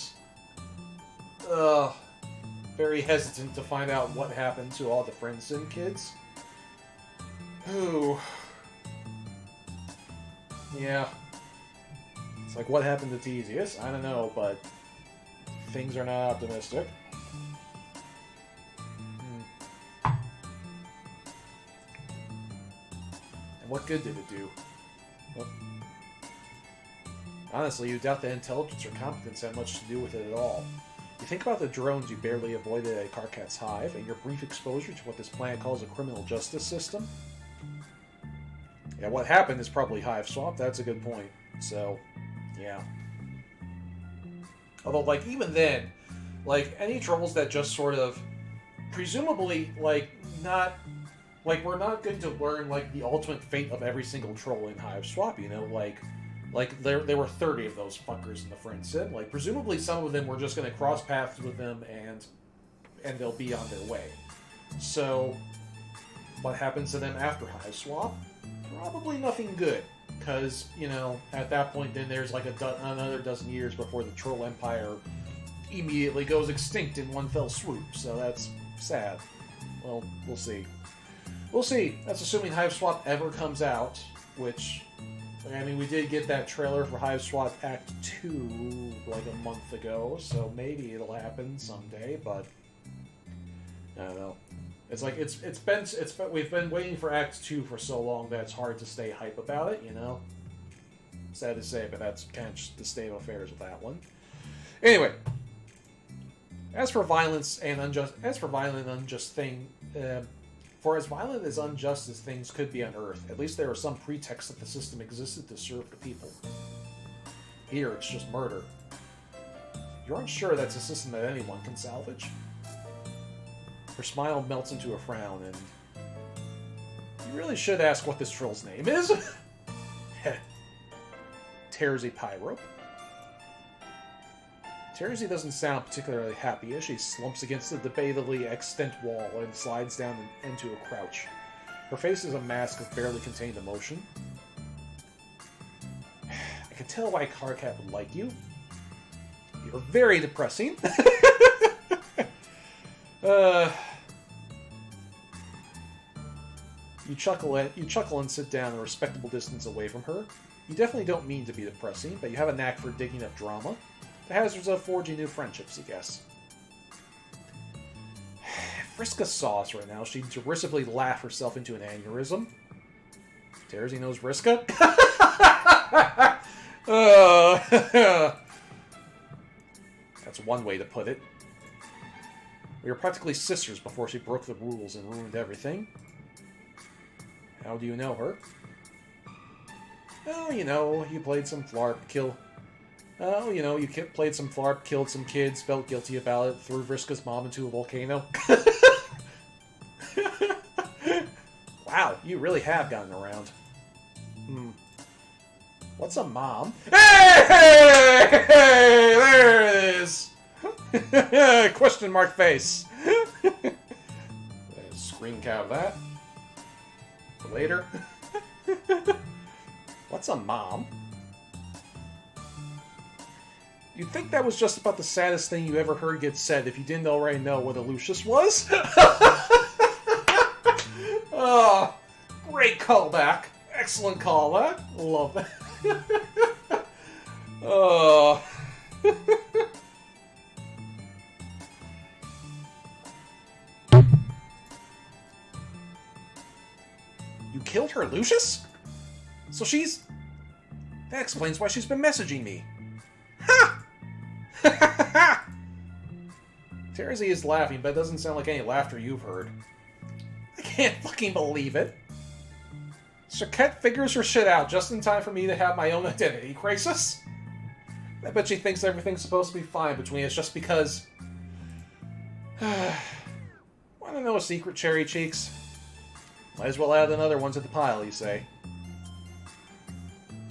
very hesitant to find out what happened to all the Friendson kids. Ooh. Yeah. It's like, what happened to Theseus? I don't know, but things are not optimistic. And what good did it do? Well, honestly, you doubt that intelligence or competence had much to do with it at all. You think about the drones you barely avoided at Karkat's Hive, and your brief exposure to what this planet calls a criminal justice system. Yeah, what happened is probably Hive Swap, that's a good point. So, yeah. Although, like, even then, like, any trolls that just sort of, presumably, like, not, like, we're not going to learn, like, the ultimate fate of every single troll in Hive Swap, you know, like there were 30 of those fuckers in the Friendson. Like, presumably some of them were just going to cross paths with them and they'll be on their way. So, what happens to them after Hive Swap? Probably nothing good. Because, you know, at that point then there's like another dozen years before the Troll Empire immediately goes extinct in one fell swoop. So that's sad. Well, we'll see. We'll see. That's assuming Hive Swap ever comes out, which... I mean, we did get that trailer for Hive Swap Act 2 like a month ago, so maybe it'll happen someday, but I don't know. It's like we've been waiting for Act 2 for so long that it's hard to stay hype about it, you know? Sad to say, but that's kind of just the state of affairs with that one. Anyway, as for violent and unjust thing. For as violent as unjust as things could be on Earth, at least there are some pretext that the system existed to serve the people. Here, it's just murder. You're unsure that's a system that anyone can salvage. Her smile melts into a frown, and... You really should ask what this troll's name is. Terezi Pyrope. Terezi doesn't sound particularly happy as she slumps against the debatably extant wall and slides down into a crouch. Her face is a mask of barely contained emotion. I can tell why Karkat would like you. You're very depressing. You chuckle and sit down a respectable distance away from her. You definitely don't mean to be depressing, but you have a knack for digging up drama. The hazards of forging new friendships, I guess. If Vriska saw us right now, she'd derisively laugh herself into an aneurysm. Terezi knows Vriska? That's one way to put it. We were practically sisters before she broke the rules and ruined everything. How do you know her? Oh, you know, you played some flarp, played some flarp, killed some kids, felt guilty about it, threw Vriska's mom into a volcano. Wow, you really have gotten around. What's a mom? Hey! There it is! Question mark face. Screen cap that. For later. What's a mom? You'd think that was just about the saddest thing you ever heard get said if you didn't already know what a Lucius was. Oh, great callback. Excellent callback. Love that. Oh. You killed her, Lucius? So she's... That explains why she's been messaging me. Ha! Terezi is laughing, but it doesn't sound like any laughter you've heard. I can't fucking believe it. Shaquette figures her shit out just in time for me to have my own identity crisis. I bet she thinks everything's supposed to be fine between us just because... Want to know a secret, Cherry Cheeks? Might as well add another one to the pile, you say.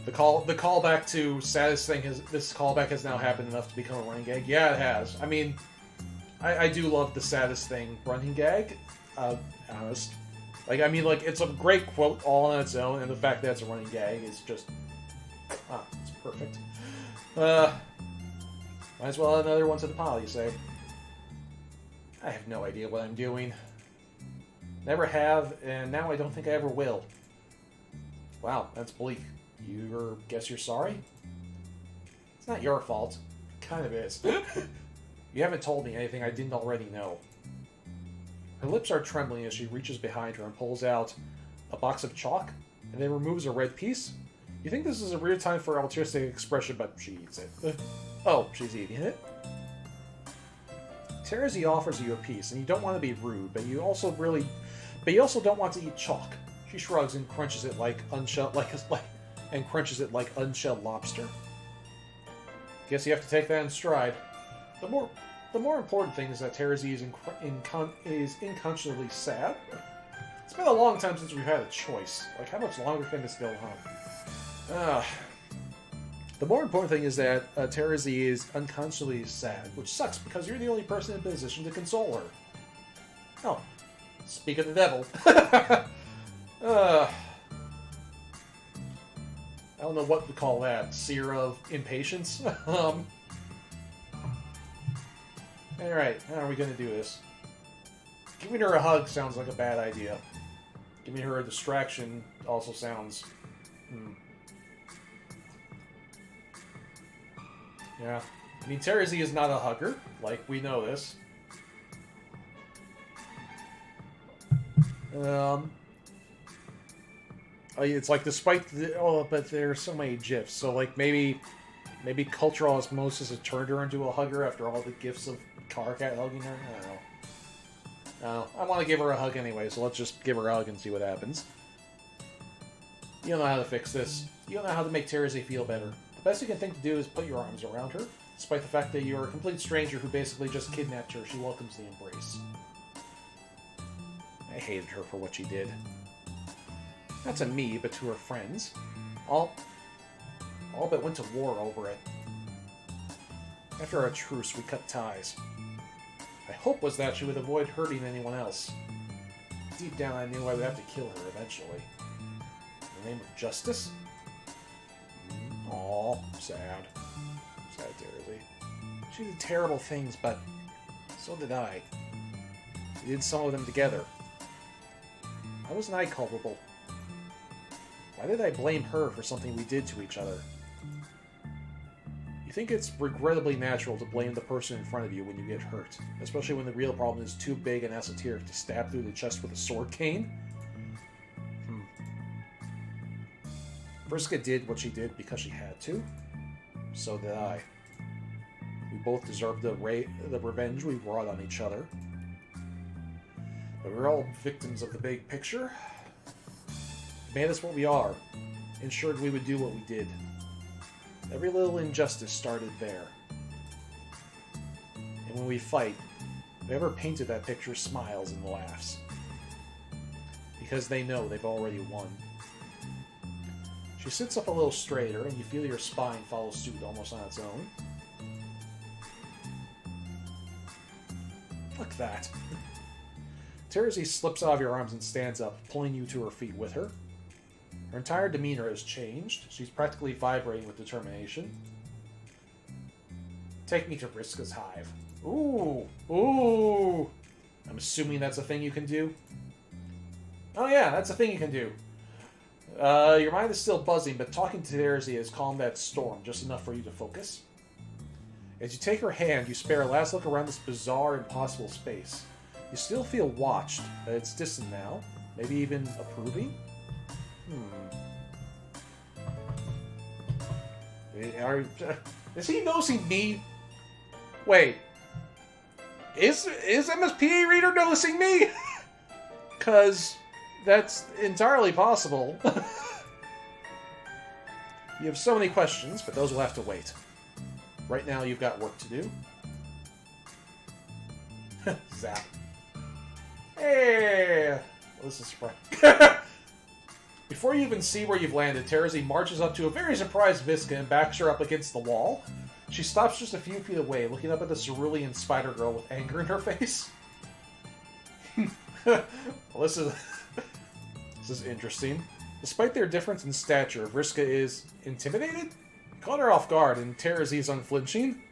The callback to saddest thing is this callback has now happened enough to become a running gag. Yeah, it has. I mean, I do love the saddest thing running gag. Honest. Like, I mean, like, it's a great quote all on its own, and the fact that it's a running gag is just... it's perfect. Might as well add another one to the pile, you say. I have no idea what I'm doing. Never have, and now I don't think I ever will. Wow, that's bleak. Guess you're sorry? It's not your fault. It kind of is. You haven't told me anything I didn't already know. Her lips are trembling as she reaches behind her and pulls out a box of chalk, and then removes a red piece. You think this is a weird time for altruistic expression, but she eats it. Oh, she's eating it? Terezi offers you a piece, and you don't want to be rude, but you also don't want to eat chalk. She shrugs and crunches it like unshelled lobster. Guess you have to take that in stride. The more important thing is that Terezi is unconscionably sad. It's been a long time since we've had a choice. Like, how much longer can this go on? The more important thing is that Terezi is unconsciously sad, which sucks because you're the only person in position to console her. Oh, speak of the devil. I don't know what to call that. Seer of impatience? Alright, how are we going to do this? Giving her a hug sounds like a bad idea. Giving her a distraction also sounds... Yeah. I mean, Terezi is not a hugger. Like, we know this. It's like, despite the... Oh, but there are so many GIFs. So, like, maybe cultural osmosis has turned her into a hugger after all the gifs of Carcat hugging her? I don't know. No, I want to give her a hug anyway, so let's just give her a hug and see what happens. You don't know how to fix this. You don't know how to make Terezi feel better. The best you can think to do is put your arms around her. Despite the fact that you're a complete stranger who basically just kidnapped her, she welcomes the embrace. I hated her for what she did. Not to me, but to her friends. All but went to war over it. After our truce, we cut ties. My hope was that she would avoid hurting anyone else. Deep down, I knew I would have to kill her eventually. In the name of justice? Aw, sad. Sad Terezi. She did terrible things, but so did I. We did some of them together. Why wasn't I culpable? Why did I blame her for something we did to each other? You think it's regrettably natural to blame the person in front of you when you get hurt, especially when the real problem is too big and esoteric to stab through the chest with a sword cane? Vriska did what she did because she had to. So did I. We both deserved the revenge we brought on each other. But we're all victims of the big picture. It made us what we are. Ensured we would do what we did. Every little injustice started there. And when we fight, whoever painted that picture smiles and laughs. Because they know they've already won. She sits up a little straighter, and you feel your spine follow suit almost on its own. Fuck that. Terezi slips out of your arms and stands up, pulling you to her feet with her. Her entire demeanor has changed. She's practically vibrating with determination. Take me to Vriska's hive. Ooh! Ooh! I'm assuming that's a thing you can do? Oh yeah, that's a thing you can do. Your mind is still buzzing, but talking to Terezi has calmed that storm just enough for you to focus. As you take her hand, you spare a last look around this bizarre, impossible space. You still feel watched, but it's distant now. Maybe even approving? Is he noticing me? Wait. Is MSPA Reader noticing me? Because that's entirely possible. You have so many questions, but those will have to wait. Right now, you've got work to do. Zap. Hey! Well, this is surprising. Before you even see where you've landed, Terezi marches up to a very surprised Vriska and backs her up against the wall. She stops just a few feet away, looking up at the cerulean spider girl with anger in her face. Well, this is interesting. Despite their difference in stature, Vriska is intimidated? Caught her off guard, and Terezi is unflinching.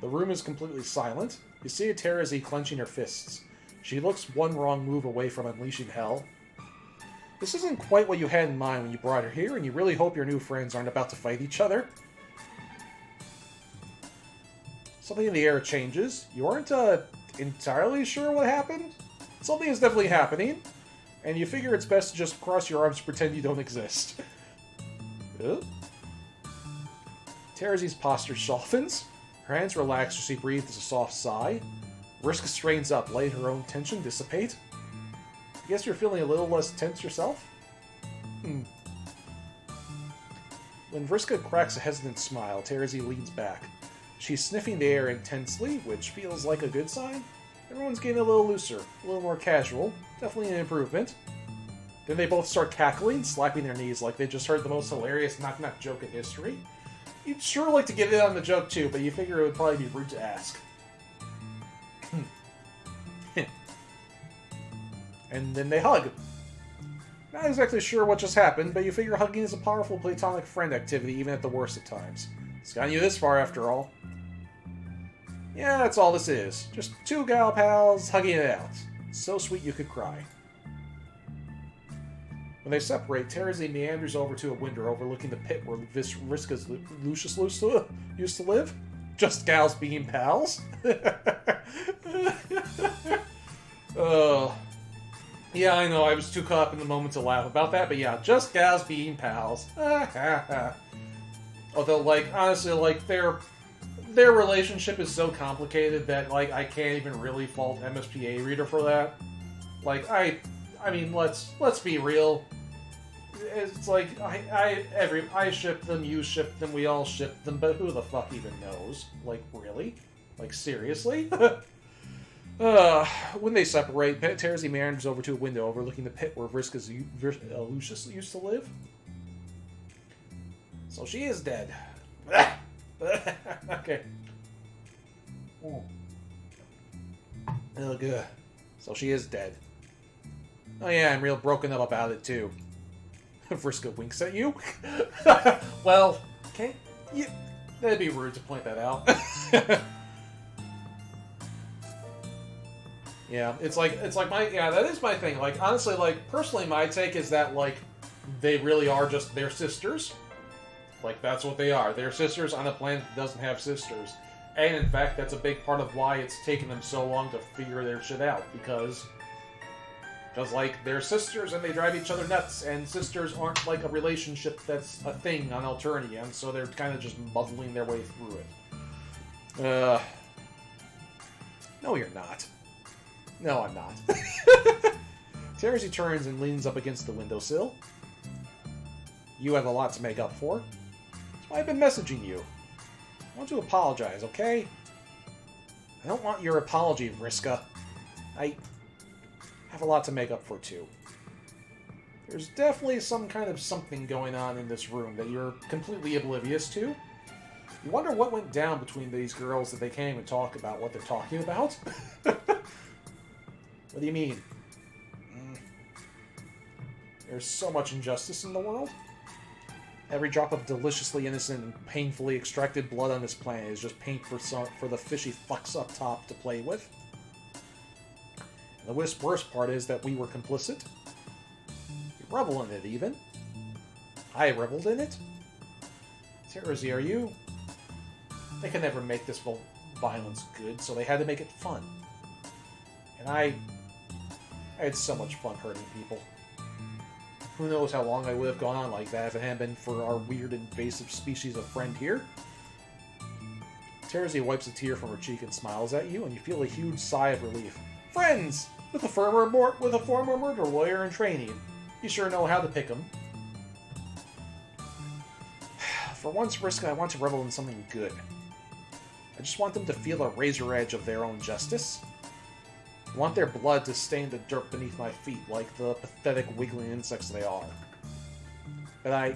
The room is completely silent. You see Terezi clenching her fists. She looks one wrong move away from unleashing hell. This isn't quite what you had in mind when you brought her here, and you really hope your new friends aren't about to fight each other. Something in the air changes. You aren't entirely sure what happened. Something is definitely happening, and you figure it's best to just cross your arms and pretend you don't exist. Terezi's posture softens. Her hands relax as she breathes a soft sigh. Vriska strains up, letting her own tension dissipate. I guess you're feeling a little less tense yourself? When Vriska cracks a hesitant smile, Terezi leans back. She's sniffing the air intensely, which feels like a good sign. Everyone's getting a little looser, a little more casual. Definitely an improvement. Then they both start cackling, slapping their knees like they just heard the most hilarious knock-knock joke in history. You'd sure like to get in on the joke too, but you figure it would probably be rude to ask. And then they hug. Not exactly sure what just happened, but you figure hugging is a powerful platonic friend activity even at the worst of times. It's gotten you this far after all. Yeah, that's all this is. Just two gal pals hugging it out. So sweet you could cry. When they separate, Terezi meanders over to a window overlooking the pit where Vriska's Lucius used to live. Just gals being pals. Yeah, I know, I was too caught up in the moment to laugh about that, but yeah, just gals being pals. Although, like, honestly, like, their relationship is so complicated that, like, I can't even really fault MSPA Reader for that. Like, I mean, let's be real. It's like, I ship them, you ship them, we all ship them, but who the fuck even knows? Like, really? Like, seriously? When they separate, Terezi meanders over to a window overlooking the pit where Vriska's Lucius used to live. So she is dead. Okay. Oh, good. So she is dead. Oh yeah, I'm real broken up about it too. Vriska winks at you. Well, okay, you, that'd be rude to point that out. Yeah, it's like that is my thing. Like, honestly, like, personally, my take is that, like, they really are just their sisters. Like, that's what they are. They're sisters on a planet that doesn't have sisters. And, in fact, that's a big part of why it's taken them so long to figure their shit out. Because, like, they're sisters and they drive each other nuts. And sisters aren't, like, a relationship that's a thing on Alternia. And so they're kind of just muddling their way through it. No, you're not. No, I'm not. Terezi turns and leans up against the windowsill. You have a lot to make up for. That's why I've been messaging you. I want to apologize, okay? I don't want your apology, Vriska. I have a lot to make up for, too. There's definitely some kind of something going on in this room that you're completely oblivious to. You wonder what went down between these girls that they can't even talk about what they're talking about? What do you mean? There's so much injustice in the world. Every drop of deliciously innocent and painfully extracted blood on this planet is just paint for the fishy fucks up top to play with. And the worst part is that we were complicit. You revel in it, even. I reveled in it. Terezi, are you? They could never make this violence good, so they had to make it fun. And I had so much fun hurting people. Who knows how long I would have gone on like that if it hadn't been for our weird invasive species of friend here. Terezi wipes a tear from her cheek and smiles at you, and you feel a huge sigh of relief. Friends! With a former murder lawyer in training. You sure know how to pick 'em. For once, Vriska, I want to revel in something good. I just want them to feel a razor edge of their own justice. I want their blood to stain the dirt beneath my feet like the pathetic wiggling insects they are. But I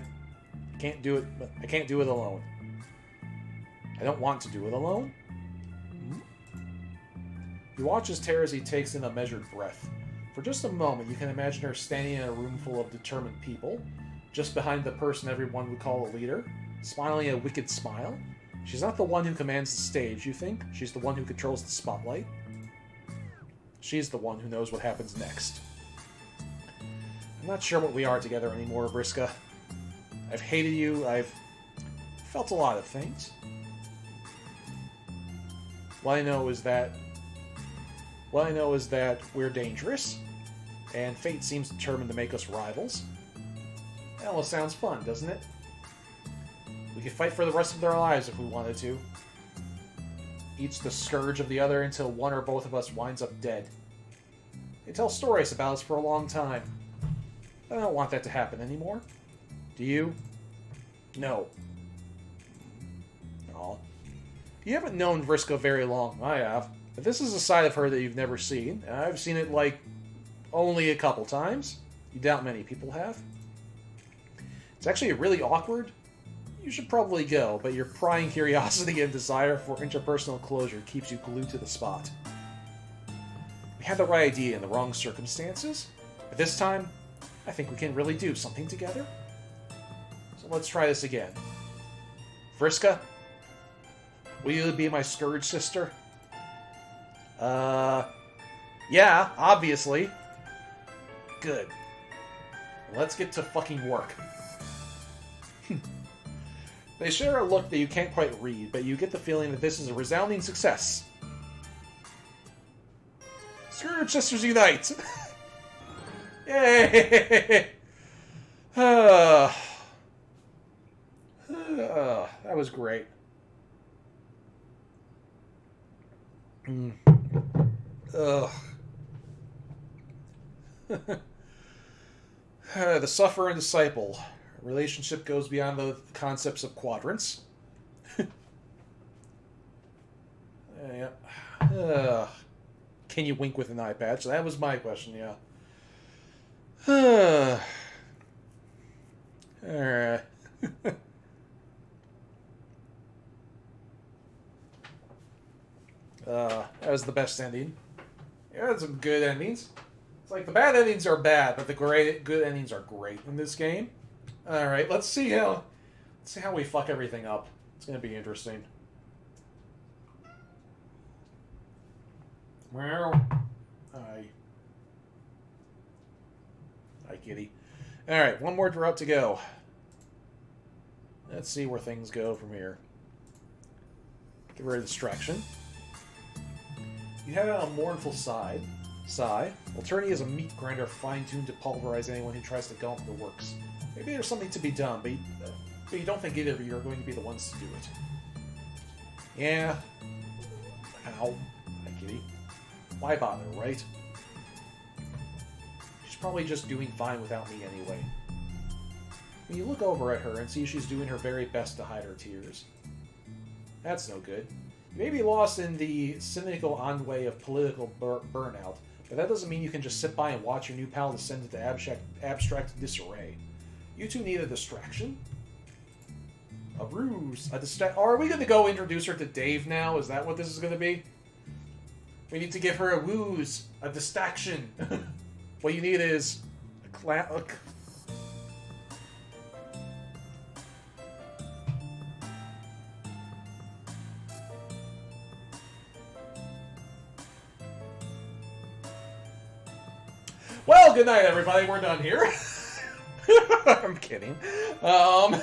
can't do it. I can't do it alone. I don't want to do it alone. You watch as Terezi takes in a measured breath. For just a moment, you can imagine her standing in a room full of determined people, just behind the person everyone would call a leader, smiling a wicked smile. She's not the one who commands the stage, you think? She's the one who controls the spotlight. She's the one who knows what happens next. I'm not sure what we are together anymore, Vriska. I've hated you, I've felt a lot of things. What I know is that we're dangerous, and fate seems determined to make us rivals. That almost sounds fun, doesn't it? We could fight for the rest of our lives if we wanted to. Each the scourge of the other until one or both of us winds up dead. They tell stories about us for a long time. But I don't want that to happen anymore. Do you? No. Aw. You haven't known Vriska very long. I have. But this is a side of her that you've never seen. I've seen it, like, only a couple times. You doubt many people have. It's actually really awkward. You should probably go, but your prying curiosity and desire for interpersonal closure keeps you glued to the spot. We had the right idea in the wrong circumstances, but this time, I think we can really do something together. So let's try this again. Vriska, will you be my Scourge sister? Yeah, obviously. Good. Let's get to fucking work. They share a look that you can't quite read, but you get the feeling that this is a resounding success. Scourge Sisters unite! Yay! That was great. Ugh. The Sufferer and Disciple. Relationship goes beyond the concepts of quadrants. Yeah. Can you wink with an eye patch? That was my question, yeah. Alright. That was the best ending. Yeah, had some good endings. It's like the bad endings are bad, but the good endings are great in this game. Alright, let's see how we fuck everything up. It's gonna be interesting. Well, hi, kitty. Alright, one more route to go. Let's see where things go from here. Get rid of distraction. You have a mournful sigh. Alternity is a meat grinder fine-tuned to pulverize anyone who tries to go up the works. Maybe there's something to be done, but you don't think either of you are going to be the ones to do it. Yeah. Ow. Hi, kitty. Why bother, right? She's probably just doing fine without me anyway. When you look over at her and see she's doing her very best to hide her tears. That's no good. You may be lost in the cynical envoy of political burnout, but that doesn't mean you can just sit by and watch your new pal descend into abstract disarray. You two need a distraction? A ruse? Are we going to go introduce her to Dave now? Is that what this is going to be? We need to give her a ruse, a distraction. What you need is a Well, good night, everybody. We're done here. I'm kidding. Oh.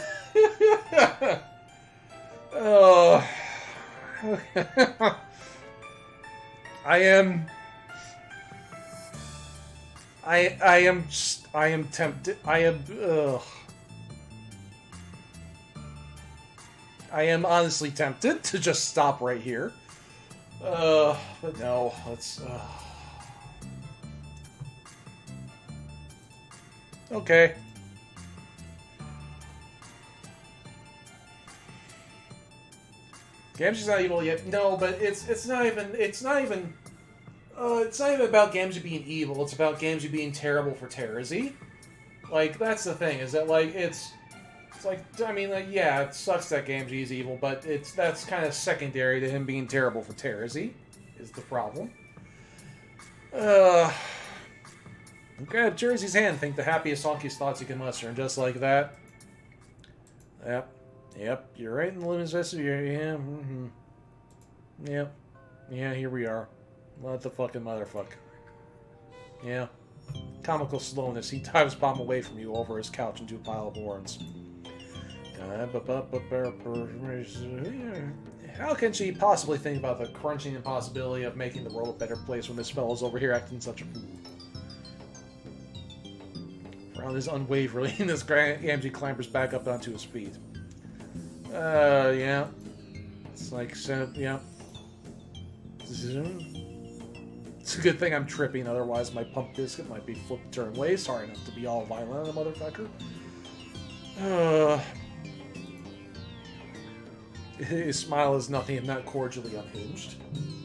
I am tempted. I am honestly tempted to just stop right here. But no, let's, okay. Gamgee's not evil yet. No, but it's not even about Gamgee being evil. It's about Gamgee being terrible for Terezi. Like, that's the thing, is that, like, it's like, I mean, like, yeah, it sucks that Gamgee's evil, but that's kind of secondary to him being terrible for Terezi, is the problem. Grab Terezi's hand, think the happiest, honkiest thoughts you can muster, and just like that. Yep, you're right in the luminous vest of your, yeah, Yep. Yeah, here we are. What the fucking motherfucker. Yeah. Comical slowness. He dives bomb away from you over his couch into a pile of horns. How can she possibly think about the crunching impossibility of making the world a better place when this fellow's over here acting such a fool? Around his unwaveringly, this Gamgee clambers back up onto his feet. Yeah. It's like, yeah. It's a good thing I'm tripping, otherwise my pump biscuit might be flipped turn way. Sorry enough to be all violent on a motherfucker. His smile is nothing if not cordially unhinged.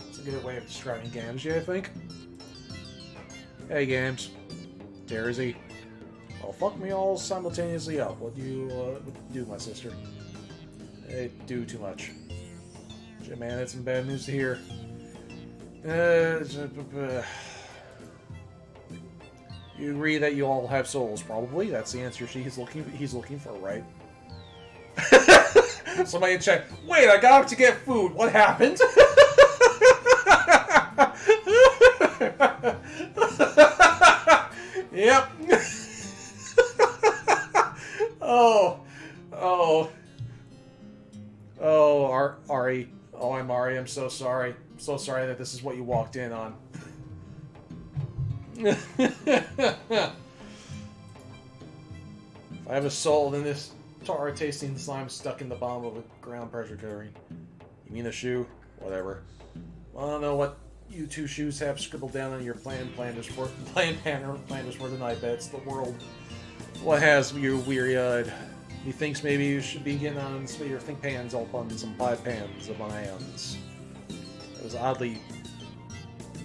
It's a good way of describing Gamgee, I think. Hey, Gams. Terezi. Oh, fuck me all simultaneously up. What do you do, my sister? Hey, do too much. Shit, man, that's some bad news to hear. You agree that you all have souls, probably. That's the answer he's looking for, right? Somebody in chat. Wait, I got up to get food. What happened? Yep. Ari. Oh, I'm Ari. I'm so sorry. I'm so sorry that this is what you walked in on. If I have a soul, then this tar-tasting slime stuck in the bottom of a ground pressure covering. You mean a shoe? Whatever. Well, I don't know what you two shoes have scribbled down on your planners for tonight, but it's the world. What has you weary-eyed? He thinks maybe you should be getting on your think pans up on some 5 pans of ions. It was oddly...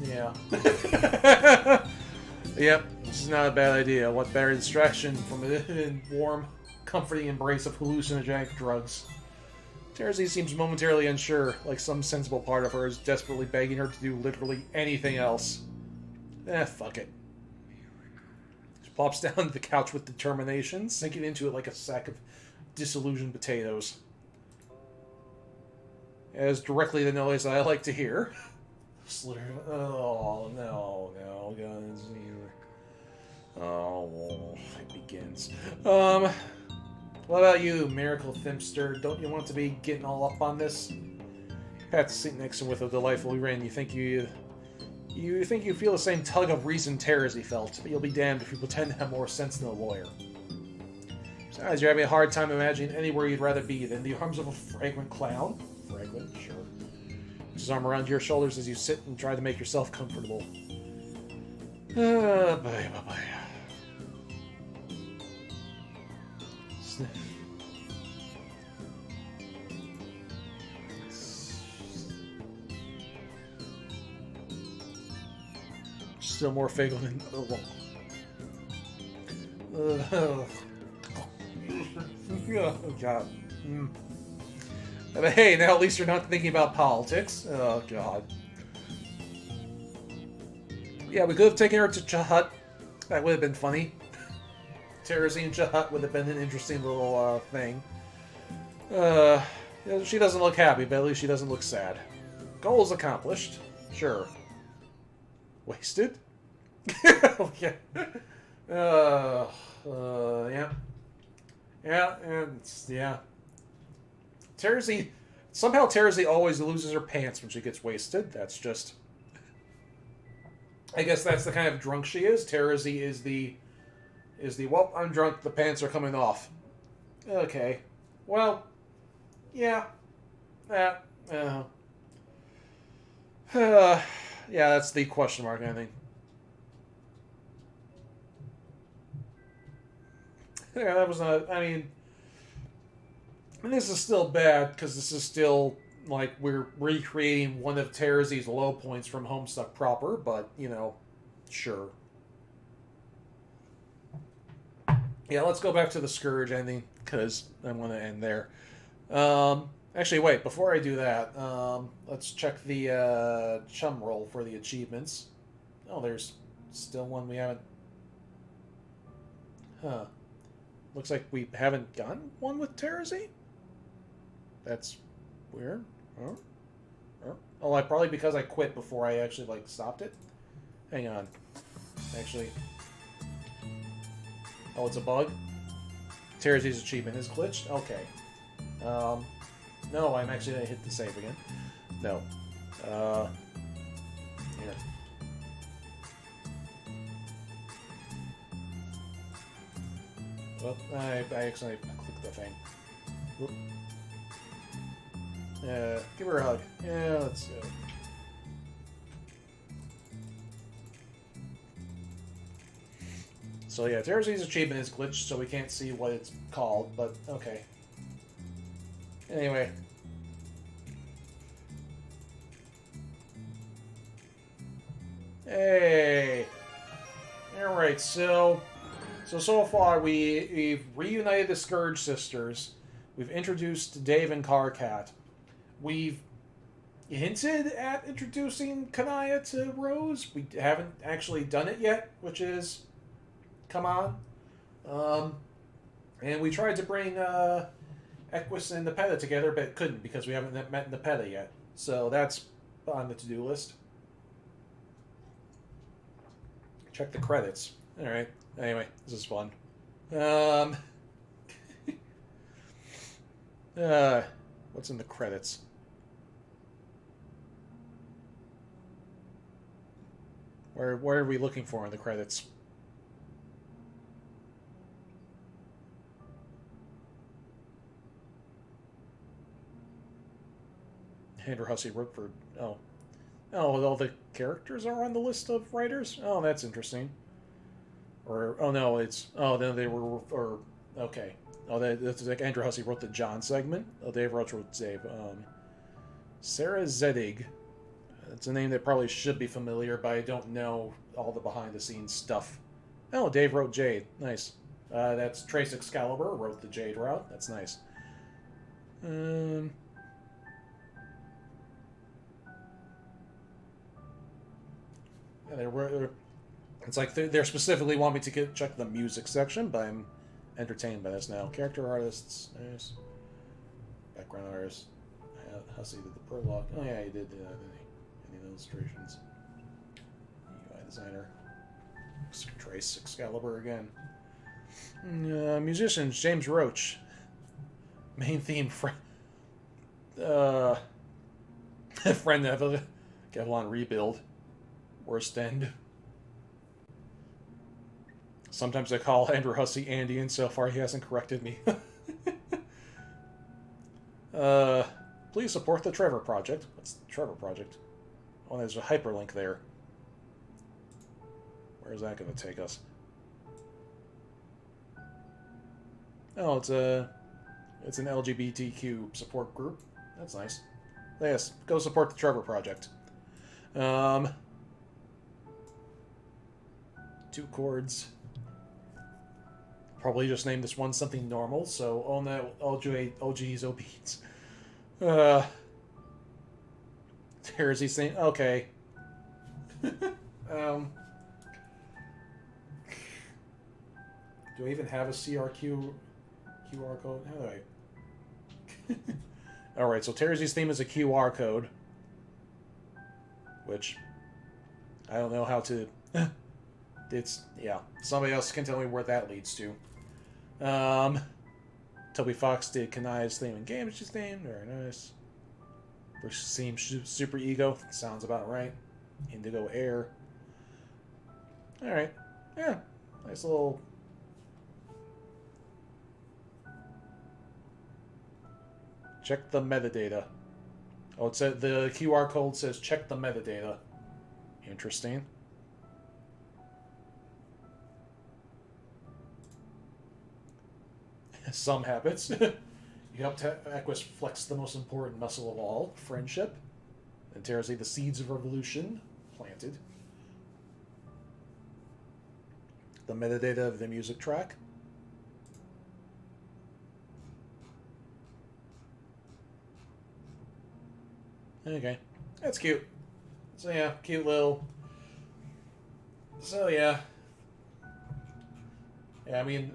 Yeah. Yep, this is not a bad idea. What better distraction from a warm, comforting embrace of hallucinogenic drugs? Terezi seems momentarily unsure, like some sensible part of her is desperately begging her to do literally anything else. Fuck it. She plops down on the couch with determination, sinking into it like a sack of disillusioned potatoes. As directly the noise I like to hear. Oh, no, guns. Oh, it begins. What about you, Miracle Thimpster? Don't you want to be getting all up on this? Pat the seat next to him with a delightful grin. You think you feel the same tug of reason Terezi felt, but you'll be damned if you pretend to have more sense than a lawyer. Besides, you're having a hard time imagining anywhere you'd rather be than the arms of a fragrant clown. Fragrant, sure. His arm around your shoulders as you sit and try to make yourself comfortable. Bye. Sniff. Still more fatal than... Oh, God. But hey, now at least you're not thinking about politics. Oh, God. Yeah, we could have taken her to Chahat. That would have been funny. Terezi and Chahat would have been an interesting little thing. She doesn't look happy, but at least she doesn't look sad. Goals accomplished. Sure. Wasted? Okay. Yeah. Yeah. Somehow Terezi always loses her pants when she gets wasted. That's just... I guess that's the kind of drunk she is. Terezi is the, well, I'm drunk, the pants are coming off. Okay. Well, yeah. Yeah, that's the question mark, I think. Yeah, that was not... I mean... And this is still bad, because this is still, like, we're recreating one of Terezi's low points from Homestuck proper, but, you know, sure. Yeah, let's go back to the Scourge ending, because I want to end there. Actually, wait, before I do that, let's check the chum roll for the achievements. Oh, there's still one we haven't... Huh. Looks like we haven't gotten one with Terezi? That's weird. Huh? Oh, probably because I quit before I actually, like, stopped it? Hang on. Actually... Oh, it's a bug? Terezi's achievement is glitched? Okay. No, I'm actually going to hit the save again. No. Here. Well, I accidentally clicked the thing. Whoop. Give her a hug. Yeah, let's do it. So yeah, Terezi's achievement is glitched, so we can't see what it's called, but okay. Anyway. Hey! Alright, so far we've reunited the Scourge Sisters. We've introduced Dave and Karkat. We've hinted at introducing Kanaya to Rose. We haven't actually done it yet, which is... Come on. And we tried to bring Equus and Nepeta together, but couldn't because we haven't met Nepeta yet. So that's on the to-do list. Check the credits. Alright. Anyway, this is fun. What's in the credits? Where are we looking for in the credits? Andrew Hussey wrote for... Oh, all the characters are on the list of writers? Oh, that's interesting. Or, oh no, it's... Oh, then they were... Or, okay. Oh, that's like Andrew Hussey wrote the John segment. Oh, Dave Roach wrote Dave. Sarah Zedig. It's a name that probably should be familiar, but I don't know all the behind-the-scenes stuff. Oh, Dave wrote Jade. Nice. That's Trace Excalibur wrote the Jade route. That's nice. Yeah, It's like they're specifically want me to check the music section, but I'm entertained by this now. Character artists, nice. Background artists. Hussey did the prologue. Oh yeah, he did any illustrations. UI designer. Trace Excalibur again. Musicians, James Roach. Main theme, friend of Kevlon Rebuild. Worst end. Sometimes I call Andrew Hussey Andy, and so far he hasn't corrected me. Please support the Trevor Project. What's the Trevor Project? Oh, there's a hyperlink there. Where is that going to take us? Oh, it's an LGBTQ support group. That's nice. Yes, go support the Trevor Project. 2 chords. Probably just name this one something normal, so own that OG's obedience. Terezi saying, okay. Do I even have a QR code? How do I? Alright, so Terezi's theme is a QR code. Which, I don't know how to... yeah, somebody else can tell me where that leads to. Toby Fox did Kanai's theme and Gambit's theme. Very nice. Bruce's theme, Super Ego. Sounds about right. Indigo Air. Alright. Yeah. Nice little... Check the metadata. Oh, it said the QR code says check the metadata. Interesting. Some habits. You helped Equus flex the most important muscle of all, friendship. And Terezi, the seeds of revolution, planted. The metadata of the music track. Okay. That's cute. So yeah, cute little... So yeah. Yeah, I mean,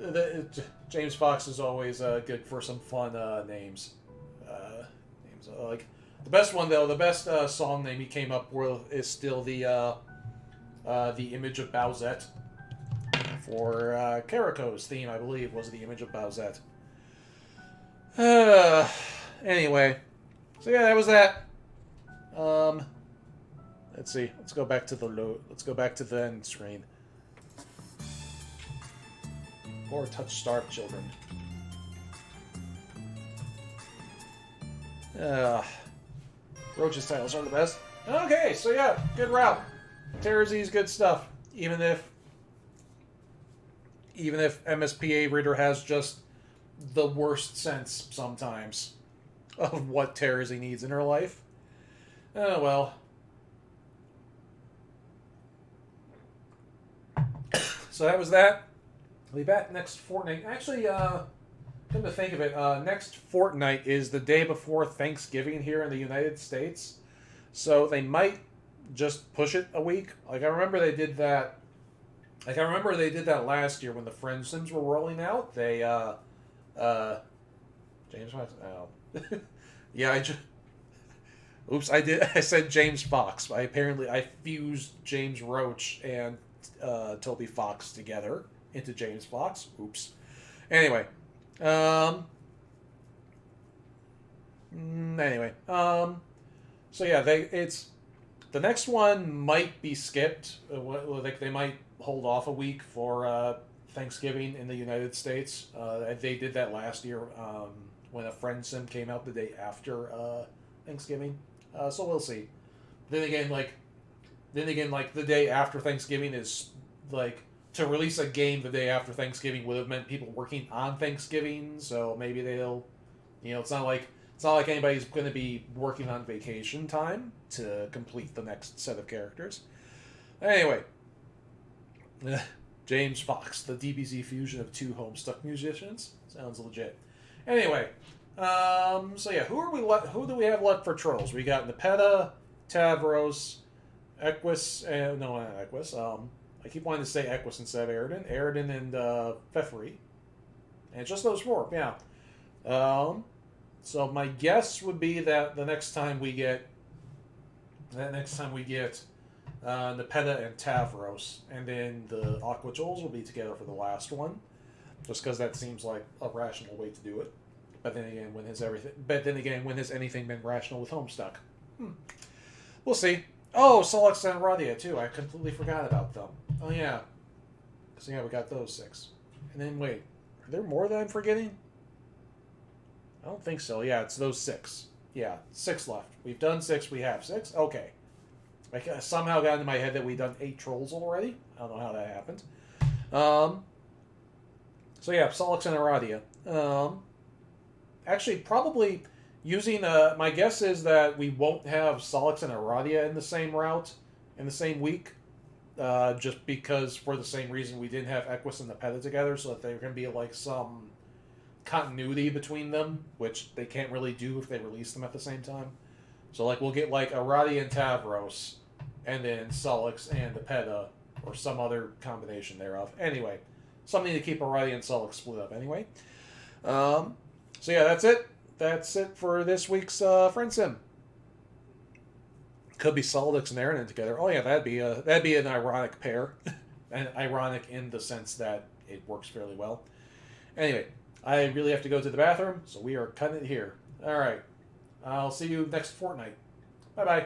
James Fox is always good for some fun names. Names like the best one though, the best song name he came up with is still the Image of Bowsette for Carico's theme, I believe, was the Image of Bowsette. Anyway, so yeah, that was that. Let's see. Let's go back to the Let's go back to the end screen. Or touch starved children. Roach's titles are the best. Okay, so yeah, good route. Terezi's good stuff. Even if MSPA Reader has just the worst sense sometimes of what Terezi needs in her life. Oh well. So that was that. I'll be back next fortnight. Actually, come to think of it, next fortnight is the day before Thanksgiving here in the United States. So they might just push it a week. Like, I remember they did that. Like, I remember they did that last year when the Friend Sims were rolling out. They, James Fox? Oh. Yeah, oops, I said James Fox. I fused James Roach and Toby Fox together into James Fox. Oops. Anyway. So yeah, the next one might be skipped. Like, they might hold off a week for Thanksgiving in the United States. They did that last year when a Friend Sim came out the day after Thanksgiving. So we'll see. Then again, the day after Thanksgiving is like, to release a game the day after Thanksgiving would have meant people working on Thanksgiving. So maybe they'll, it's not like anybody's going to be working on vacation time to complete the next set of characters. Anyway, James Fox, the DBZ fusion of 2 Homestuck musicians, sounds legit. Anyway, so yeah, who do we have left for trolls? We got Nepeta, Tavros, Equus, no, not Equus. I keep wanting to say Equus instead of Aridin. Aridin and Pfefferi. And just those 4, yeah. So my guess would be that the next time we get Nepeta and Tavros, and then the Aqua Jols will be together for the last one, just because that seems like a rational way to do it. But then again, when has anything been rational with Homestuck? We'll see. Oh, Solix and Radia too. I completely forgot about them. Oh yeah, so yeah, we got those 6. And then wait, are there more that I'm forgetting? I don't think so. Yeah, it's those 6. Yeah, 6 left. We've done 6. We have 6. Okay. I somehow got into my head that we've done 8 trolls already. I don't know how that happened. So yeah, Solix and Aradia. Actually, probably using... my guess is that we won't have Solix and Aradia in the same route, in the same week. Just because, for the same reason, we didn't have Equus and Nepeta together, so that there can be like some continuity between them, which they can't really do if they release them at the same time. So like we'll get like Aradia and Tavros, and then Solix and Nepeta, or some other combination thereof. Anyway, something to keep Aradia and Solix split up anyway. So yeah, that's it. That's it for this week's Friend Sim. Could be Solix and Aaron together. Oh yeah, that'd be an ironic pair, and ironic in the sense that it works fairly well. Anyway, I really have to go to the bathroom, so we are cutting it here. All right, I'll see you next fortnight. Bye bye.